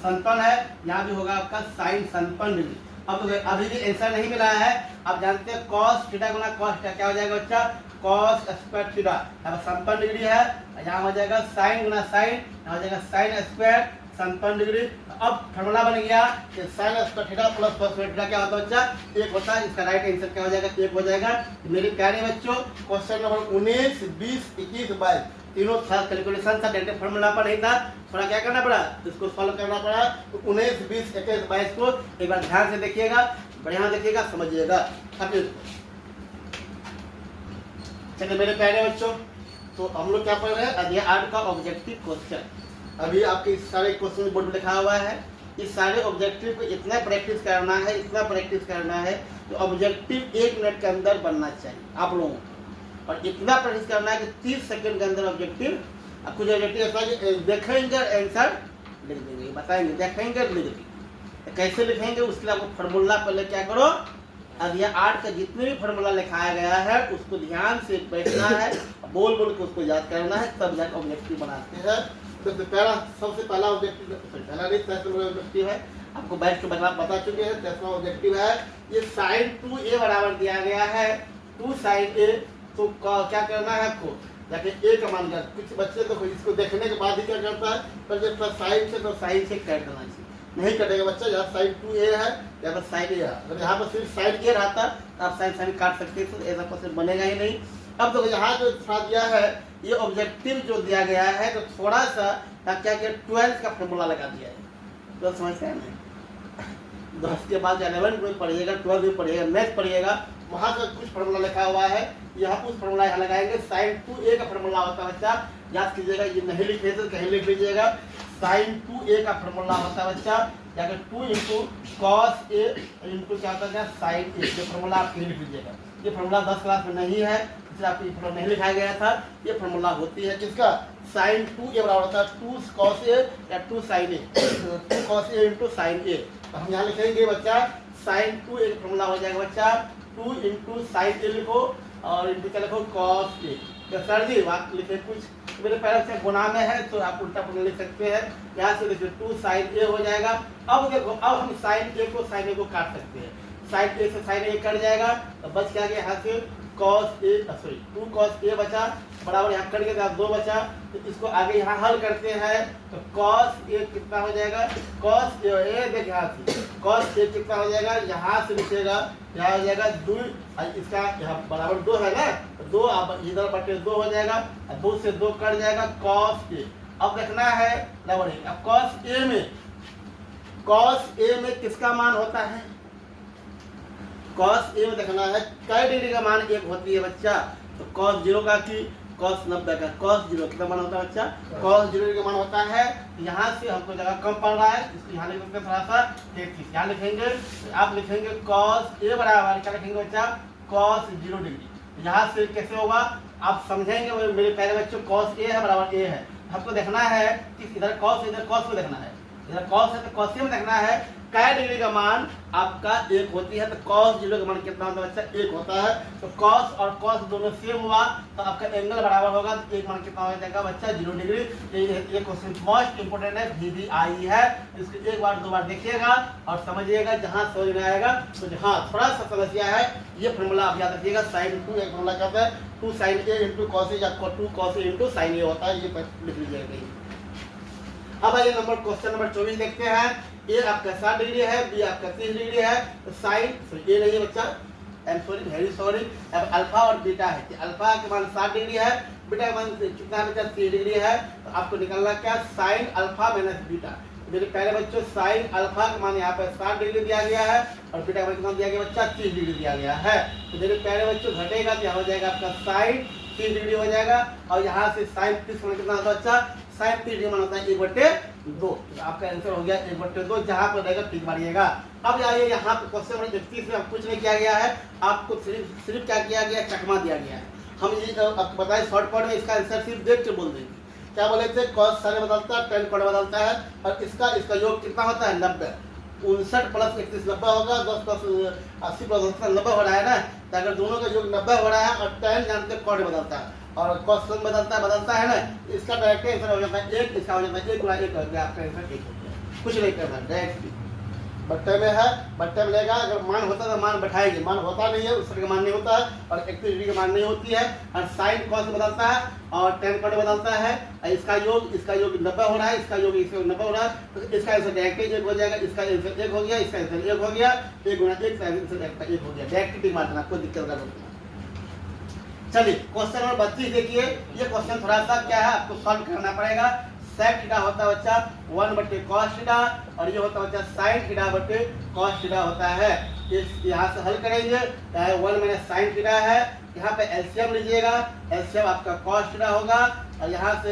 57 है, यहाँ भी होगा आपका साइन 57 डिग्री। अब अभी भी आंसर नहीं मिला है, आप जानते हैं cos थीटा गुना cos थीटा क्या हो जाएगा बच्चा cos स्क्वायर थीटा, यहाँ 57 डिग्री है, यहाँ हो जाएगा साइन गुना साइन, यहाँ हो जाएगा साइन स्क्वायर 57 डिग्री। अब फॉर्मूला बन गया कि sin square theta plus cos square theta क्या होता है बच्चा, 1 होता है। इसका राइट आंसर क्या हो जाएगा, 1 हो जाएगा। मेरे प्यारे बच्चों, क्वेश्चन नंबर 19, 20, 21, 22 तीनों था कैलकुलेशन था, डायरेक्ट फॉर्मूला पर नहीं था, थोड़ा क्या करना पड़ा, इसको सॉल्व करना पड़ा। तो 19, 20, 21, 22 को एक बार ध्यान से देखिएगा, बढ़िया देखिएगा, समझिएगा। चलिए मेरे प्यारे बच्चों, तो हम लोग क्या पढ़ रहे हैं, अध्याय 8 का ऑब्जेक्टिव क्वेश्चन। अभी आपके सारे क्वेश्चन बोर्ड में लिखा हुआ है। इस सारे ऑब्जेक्टिव को इतना प्रैक्टिस करना है, इतना प्रैक्टिस करना है तो ऑब्जेक्टिव 1 मिनट के अंदर बनना चाहिए आप लोगों को, और इतना प्रैक्टिस करना है कि 30 सेकंड के अंदर ऑब्जेक्टिव, कुछ ऑब्जेक्टिव ऐसा देखेंगे आंसर लिख देंगे, बताएंगे, देखेंगे लिख देंगे। कैसे लिखेंगे उसके लिए आपको फार्मूला पहले क्या करो, अध्याय 8 का जितने भी फार्मूला लिखाया गया है उसको ध्यान से बैठना है, बोल बोल के उसको याद करना है, तब जाकर ऑब्जेक्टिव बनाते हैं। तो सबसे पहला ऑब्जेक्टिव, पहला नहीं ऑब्जेक्टिव है, आपको बैठ के बता चुके हैं। 10वां ऑब्जेक्टिव है, ये sin 2a बराबर दिया गया है 2 sin a। तो क्या करना है आपको, जाके a का मान कर, कुछ बच्चे तो इसको देखने के बाद ही क्या करता है, पर जब साइन से तो साइन से काट देना चाहिए, नहीं कटेगा बच्चा। यहाँ sin 2a है, यहाँ पर sin a है, अगर यहाँ पर सिर्फ sin a रहता तो आप sin काट सकते हैं, तो ऐसा क्वेश्चन बनेगा ही नहीं। अब तो यहाँ जो थोड़ा दिया है, ये ऑब्जेक्टिव जो दिया गया है, तो थोड़ा सा क्या किया, 12 का फॉर्मूला लगा दिया है, तो समझते हैं ना। 10 के बाद 11 में पढ़िएगा, 12 में पढ़िएगा, नेक्स्ट पढ़िएगा, वहाँ का कुछ फॉर्मूला लिखा हुआ है, यहाँ कुछ फॉर्मूला यहाँ लगाएंगे। sin 2a का फॉर्मूला होता है बच्चा, याद कीजिएगा, ये नहीं लिखे तो कहीं लिख लीजिएगा। sin 2a का फॉर्मूला होता है बच्चा, जाकर 2 इंटू cos a इंटू क्या होता है sin a, ये फॉर्मूला आप लिख लीजिएगा। ये फॉर्मूला 10 क्लास में नहीं है, इसलिए आपको ये फॉर्मूला नहीं लिखाया गया था। ये फॉर्मूला होती है किसका, sin 2a बराबर होता है 2 cos a या 2 sin a, 2 cos a into sin a। तो हम यहाँ लिखेंगे बच्चा sin 2a का फॉर्मूला हो जाएगा बच्चा 2 इंटू sin a लिखो, और इंटू क्या लिखो cos a। तो सर जी बात लिखे कुछ मेरे पैर से गुना में है, तो आप उल्टा पुल्टा लिख सकते हैं। यहाँ से देखिए 2 sin a हो जाएगा। अब देखो, अब हम sin a को sin a को काट सकते हैं, sin a से sin a कट जाएगा, तो बच क्या गया यहाँ से cos a, sorry 2 cos a बचा, बराबर यहाँ कट गया 2 बचा। तो इसको आगे यहाँ हल करते हैं, तो cos a कितना हो जाएगा, cos a देख यहाँ से cos a कितना हो जाएगा, यहाँ से लिखेगा, यहाँ हो जाएगा 2, इसका यहाँ बराबर 2 है ना, तो 2 अब इधर बटे 2 हो जाएगा, 2 से 2 कट जाएगा cos a। अब देखना है बराबर, अब cos a में किसका मान होता है, cos a में देखना है कै डिग्री का मान 1 होती है बच्चा। तो cos 0 का की cos 90 का, cos 0 कितना मान होता है बच्चा, cos 0 का मान होता है। यहाँ से हमको जगह कम पड़ रहा है, इसको यहाँ लिख सकते हैं थोड़ा सा 33, यहाँ लिखेंगे, तो आप लिखेंगे cos a बराबर क्या लिखेंगे बच्चा, cos 0 डिग्री। यहाँ से कैसे होगा आप समझेंगे मेरे प्यारे बच्चों, cos a है बराबर a है, हमको देखना है कि इधर cos में देखना है, इधर cos है तो cos में देखना है कै डिग्री का मान आपका 1 होती है। तो cos 0 का मान कितना होता है बच्चा, 1 होता है। तो cos और cos दोनों सेम हुआ, तो आपका एंगल बराबर होगा, तो 1 मान कितना हो जाएगा बच्चा 0 डिग्री। ये क्वेश्चन मोस्ट इंपोर्टेंट है, VVI है, इसको एक बार 2 बार देखिएगा और समझिएगा, जहाँ समझ में आएगा तो हाँ थोड़ा सा समस्या है। ये फॉर्मूला आप याद रखिएगा, sin 2 एक फॉर्मूला कहता है 2 sin a into cos a या 2 cos a into sin a होता है, ये लिख लीजिएगा। अब आइए क्वेश्चन नंबर 24 देखते हैं। ए आपका 60 डिग्री है, बी आपका 30 डिग्री है, तो साइन ए नहीं है बच्चा, I am sorry, very sorry. अब अल्फा और बीटा है, अल्फा का मान 60 डिग्री है, बीटा का मान कितना बच्चा 30 डिग्री है। तो आपको निकालना क्या, साइन अल्फा माइनस बीटा। मेरे पहले बच्चों साइन अल्फा का मान यहाँ पर 60 डिग्री दिया गया है, और बीटा का मान दिया गया बच्चा 30 डिग्री दिया गया है। तो मेरे पहले बच्चों घटेगा तो यहाँ हो जाएगा आपका साइन 30 डिग्री हो जाएगा, और यहाँ से साइन 30 कितना होता है बच्चा, साइन 30 डिग्री मान होता है 1/2। तो आपका आंसर हो गया 1/2, जहाँ पर रहेगा टिक मारिएगा। अब आइए यहाँ पे क्वेश्चन नंबर 31 में कुछ नहीं किया गया है, आपको सिर्फ क्या किया गया, चकमा दिया गया है। हम ये आपको बताएं शॉर्टकट में, इसका आंसर सिर्फ देख के बोल देंगे। क्या बोले थे, cos साइन बदलता है, tan कोण बदलता है, और इसका योग कितना होता है 90। 59 प्लस 31 90 होगा, 10 प्लस 80 प्लस 90 हो रहा है ना। तो अगर दोनों का योग 90 हो रहा है, और tan जानते हैं कोण बदलता है, और cos बदलता है ना, इसका डायरेक्ट आंसर हो जाता है 1, इसका हो जाता है 1 गुणा 1 हो गया, आपका आंसर 1 हो गया। कुछ नहीं करना, डायरेक्ट बट्टे में है, बट्टे में लेगा। अगर मान होता है तो मान बैठाएंगे, मान होता नहीं है उस तरह का मान नहीं होता है, और 31 डिग्री का मान नहीं होती है। और साइन कॉस बदलता है और टेन कट बदलता है। इसका योग 90 हो रहा है, इसका योग 90 हो रहा है, तो इसका आंसर डायरेक्ट 1 हो जाएगा, इसका आंसर 1 हो गया, इसका आंसर 1 हो गया, 1 गुना 1 का आंसर 1 हो गया। डायरेक्ट टिक मारना, कोई दिक्कत नहीं। चलिए क्वेश्चन नंबर 32 देखिए। ये क्वेश्चन थोड़ा सा क्या है, आपको सॉल्व करना पड़ेगा। सेक थीटा होता है बच्चा 1/cos थीटा, और ये होता है बच्चा sin थीटा/cos थीटा होता है। इस यहाँ से हल करेंगे, 1 - sin थीटा है, यहाँ पे एलसीएम लीजिएगा, एलसीएम आपका cos थीटा होगा, और यहाँ से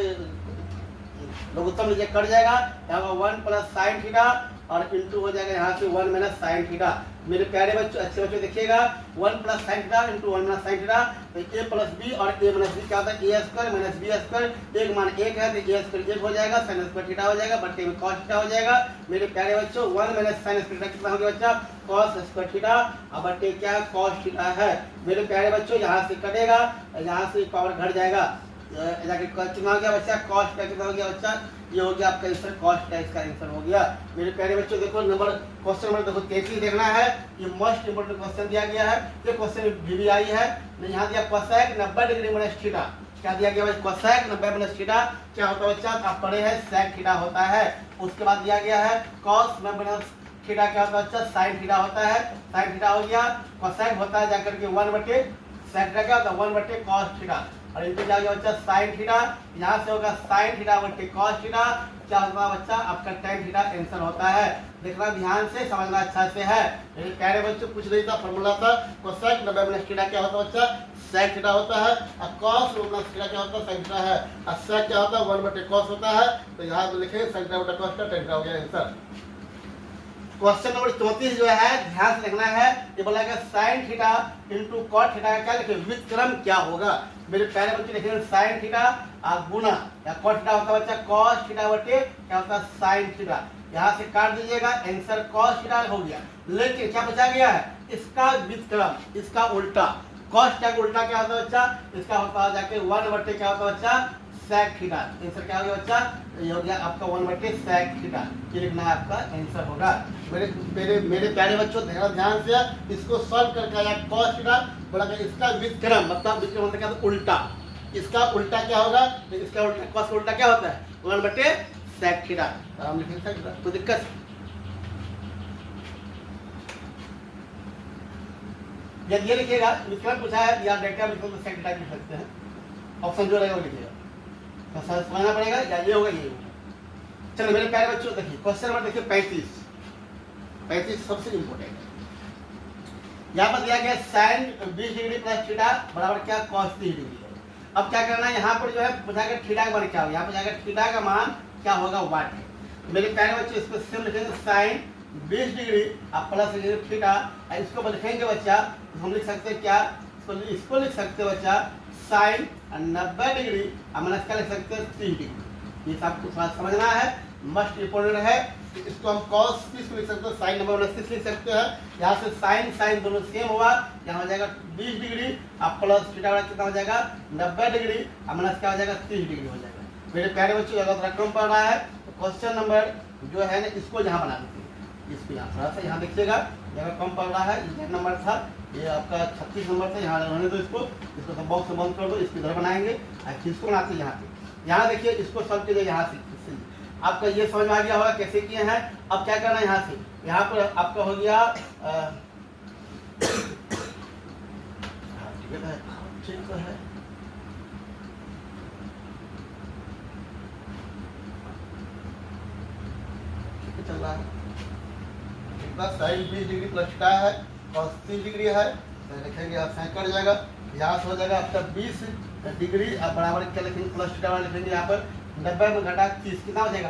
लघुत्तम लीजिए कट जाएगा, यहाँ 1 + sin थीटा और इंटू हो जाएगा यहाँ से 1 - sin थीटा। मेरे प्यारे बच्चों, अच्छे बच्चों देखिएगा, 1 + sin थीटा इंटू 1 - sin थीटा, तो a + b, और a - b क्या होता है, a² - b², एक मान 1 है तो a² 1 हो जाएगा, sin² थीटा हो जाएगा, बट्टे में cos थीटा हो जाएगा। मेरे प्यारे बच्चों 1 - sin² थीटा कितना हो गया बच्चा, cos² थीटा, और बट्टे क्या cos थीटा है। मेरे प्यारे बच्चों यहाँ से कटेगा, यहाँ से पावर घट जाएगा, जाके कितना हो गया बच्चा, cos थीटा कितना हो गया बच्चा, ये हो गया आपका आंसर, cos थीटा इसका आंसर हो गया। मेरे प्यारे बच्चों देखो क्वेश्चन नंबर देखो 33 देखना है। ये मोस्ट इंपोर्टेंट क्वेश्चन दिया गया है, ये क्वेश्चन बीबीआई है। यहाँ दिया cosec 90 डिग्री माइनस थीटा, क्या दिया गया भाई, cosec 90 माइनस थीटा क्या होता है बच्चा, आप पढ़े हैं sec थीटा होता है। उसके बाद दिया गया है cos माइनस थीटा क्या होता है बच्चा, sin थीटा होता है, sin थीटा हो गया। cosec होता है जाकर के 1/sec थीटा क्या होता है 1/cos थीटा, और इनके क्या गया बच्चा sin थीटा, यहाँ से होगा sin थीटा/cos थीटा, क्या होगा बच्चा आपका tan थीटा आंसर होता है। देखना ध्यान से, समझना अच्छा से है। मेरे प्यारे बच्चों कुछ नहीं था, फॉर्मूला था cosec 90 माइनस थीटा क्या होता है बच्चा, sec थीटा होता है, और cos माइनस थीटा क्या होता है, sin थीटा है, और sec क्या होता है 1/cos होता है, तो यहाँ पे लिखेंगे sin थीटा/cos थीटा, tan थीटा हो गया आंसर। क्वेश्चन नंबर 34 जो है ध्यान से देखना है, ये बोला गया sin theta into cot theta का क्या लिखे, व्युत्क्रम क्या होगा। मेरे प्यारे बच्चे लिखेंगे sin थीटा गुना या cot थीटा होता है बच्चा cos थीटा बटे क्या होता है sin थीटा, यहाँ से काट दीजिएगा, आंसर cos थीटा हो गया। लेकिन क्या बचा गया है, इसका व्युत्क्रम, इसका उल्टा, cos थीटा का उल्टा क्या होता है बच्चा, इसका होता है जाके 1 बटे क्या होता है बच्चा sec थीटा। आंसर क्या हो गया बच्चा, ये हो गया आपका 1/sec थीटा, ये लिखना है आपका आंसर होगा। मेरे प्यारे बच्चों ध्यान से इसको सॉल्व करके आया cos थीटा बोला कि इसका व्युत्क्रम, मतलब व्युत्क्रम मतलब क्या होता है उल्टा, इसका उल्टा क्या होगा, तो इसका उल्टा cos का उल्टा क्या होता है 1/sec थीटा, हम लिखेंगे sec थीटा, कोई दिक्कत। यदि ये लिखिएगा व्युत्क्रम पूछा है या डेल्टा व्युत्क्रम तो sec थीटा लिख सकते हैं, ऑप्शन जो रहेगा वो लिखिएगा, तो समझना पड़ेगा, या ये होगा ये होगा। चलो मेरे प्यारे बच्चों देखिए क्वेश्चन नंबर देखिए 35 सबसे इंपोर्टेंट है। यहाँ पर दिया गया sin 20 डिग्री प्लस थीटा बराबर क्या cos 30 डिग्री है। अब क्या करना है, यहाँ पर जो है पूछा गया थीटा का मान क्या होगा, यहाँ पर जाकर थीटा का मान क्या होगा वाट है। मेरे प्यारे बच्चों इसको सेम लिखेंगे sin 20 डिग्री आप प्लस थीटा, इसको लिखेंगे बच्चा हम लिख सकते हैं क्या, इसको लिख सकते हैं बच्चा sin 90 डिग्री माइनस क्या लिख सकते हैं 30 डिग्री। ये आपको थोड़ा समझना है, मस्ट इंपोर्टेंट है। इसको हम cos 30 को लिख सकते हैं, sin 90 - 30 लिख सकते हैं। यहाँ से sin दोनों सेम हुआ, यहाँ हो जाएगा 20 डिग्री आप प्लस थीटा कितना हो जाएगा 90 डिग्री माइनस क्या हो जाएगा 30 डिग्री हो जाएगा। मेरे प्यारे बच्चों अगर थोड़ा कम पड़ रहा है तो क्वेश्चन नंबर जो है ना इसको यहाँ बना देते हैं, इसको यहाँ थोड़ा सा यहाँ देखिएगा, अगर कम पड़ रहा है ये नंबर था, ये आपका 36 नंबर था, यहाँ रहने दो, इसको तो बॉक्स बंद कर दो, इसको इधर बनाएंगे, इसको बनाते हैं यहाँ पे। यहाँ देखिए इसको सॉल्व कीजिए, यहाँ से आपका ये समझ में आ गया होगा कैसे किए हैं। अब क्या करना है, यहाँ से यहाँ पर आपका हो गया ठीक तो है, चल रहा है कितना, sin 20 डिग्री प्लस थीटा है, cos 30 डिग्री है, तो लिखेंगे आप साइन कट जाएगा, यहाँ से हो जाएगा आपका 20 डिग्री आप बराबर क्या लिखेंगे प्लस थीटा वाला लिखेंगे, यहाँ पर 90 में घटा 30 कितना हो जाएगा,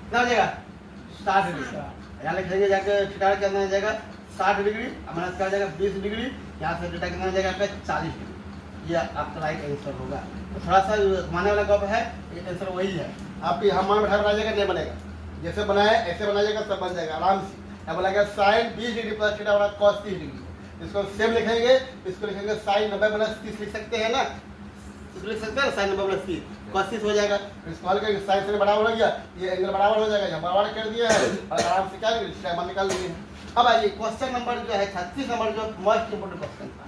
कितना हो जाएगा 60 डिग्री, यहाँ लिखेंगे जाके थीटा कितना हो जाएगा 60 डिग्री माइनस क्या हो जाएगा 20 डिग्री, यहाँ से थीटा कितना हो जाएगा आपका 40 डिग्री, ये आपका राइट आंसर होगा। तो थोड़ा सा माने वाला गप है, ये आंसर वही है। आप यहाँ मान बैठा बनाइएगा नहीं बनेगा, जैसे बनाए ऐसे बनाइएगा सब बन जाएगा आराम से। अब बोला गया sin 20 डिग्री प्लस थीटा वाला cos 30 डिग्री, इसको सेम लिखेंगे, इसको लिखेंगे sin 90 - 30 लिख सकते हैं ना, इसको लिख सकते हैं साइन नंबर प्लस सी, cos 30 हो जाएगा। फिर इसको हल करके साइन से बराबर हो गया, ये एंगल बराबर हो जाएगा, यहाँ बराबर कर दिया है और आराम से क्या इसका मान निकाल लिए। अब आइए क्वेश्चन नंबर जो है 36 नंबर जो मोस्ट इंपोर्टेंट क्वेश्चन था।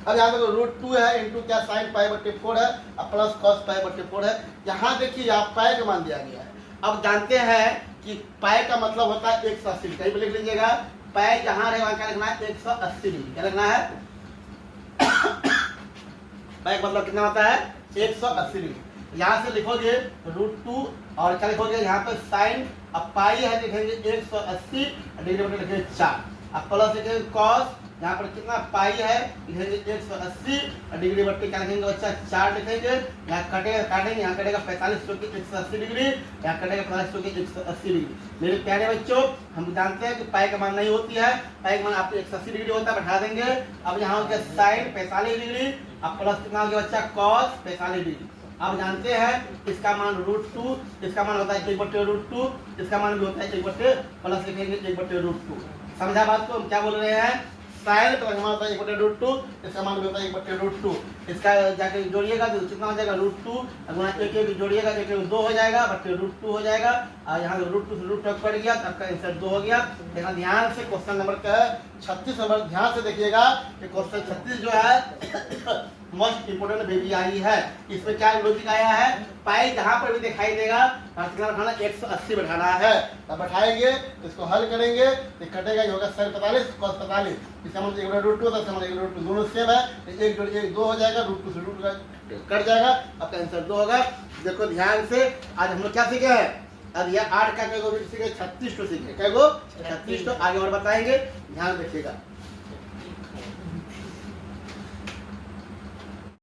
अब यहाँ देखो √2 है इंटू क्या साइन π/4 है और प्लस cos π/4 है। यहाँ देखिए आप पाई का मान दिया गया है। अब जानते हैं कि पाई का मतलब होता है 180 डिग्री, कहीं पे लिख लीजिएगा पाई जहाँ रहे वहाँ क्या लिखना है 180 डिग्री, क्या लिखना है पाई का मतलब कितना होता है 180 डिग्री। यहाँ से लिखोगे √2 और क्या लिखोगे यहाँ पे साइन, अब पाई है लिखेंगे 180 डिग्री मतलब लिखेंगे 4, अब प्लस लिखेंगे cos, यहाँ पर कितना पाई है लिखेंगे 180 डिग्री बट्टे क्या लिखेंगे बच्चा 4 लिखेंगे, यहाँ कटेगा काटेंगे, यहाँ कटेगा 45 क्योंकि 180 डिग्री, यहाँ कटेगा 45 क्योंकि 180 डिग्री। मेरे प्यारे बच्चों हम जानते हैं कि पाई का मान नहीं होती है, पाई का मान आपको 180 डिग्री होता है, बैठा देंगे। अब यहाँ हो गया साइन 45 डिग्री, अब प्लस कितना हो गया बच्चा cos 45 डिग्री। अब जानते हैं इसका मान √2, इसका मान होता है 1/√2, इसका मान भी होता है 1 प्लस लिखेंगे 1/√2। समझा बात को, हम क्या बोल रहे हैं साइन तो मान होता है 1/√2, इसका मान भी होता है 1/√2। इसका जाके जोड़िएगा तो कितना हो जाएगा √2 गुणा 1 जोड़िएगा 1 2 हो जाएगा /√2 हो जाएगा, और यहाँ √2 से √2 कट गया तो आपका आंसर 2 हो गया। देखना ध्यान से क्वेश्चन नंबर का 36 नंबर ध्यान से देखिएगा कि क्वेश्चन 36 जो है मोस्ट इंपोर्टेंट बेबी आई है। इसमें क्या लॉजिक आया है, पाई जहां पर भी दिखाई देगा कितना बैठाना 180 बैठाना है, तब बैठाएंगे इसको हल करेंगे तो कटेगा, ये होगा sin 45 cos 45, इसका मतलब 1/√2 होता है, इसका मतलब 1/√2 दोनों सेम है, 1 जोड़ 1 2 हो जाएगा, √2 से √2 कट जाएगा, आपका आंसर 2 होगा। देखो ध्यान से आज हम लोग क्या सीखे हैं, अब ये 8 का सीखे 36 तो सीखे, क्या 36 तो आगे और बताएंगे, ध्यान रखिएगा।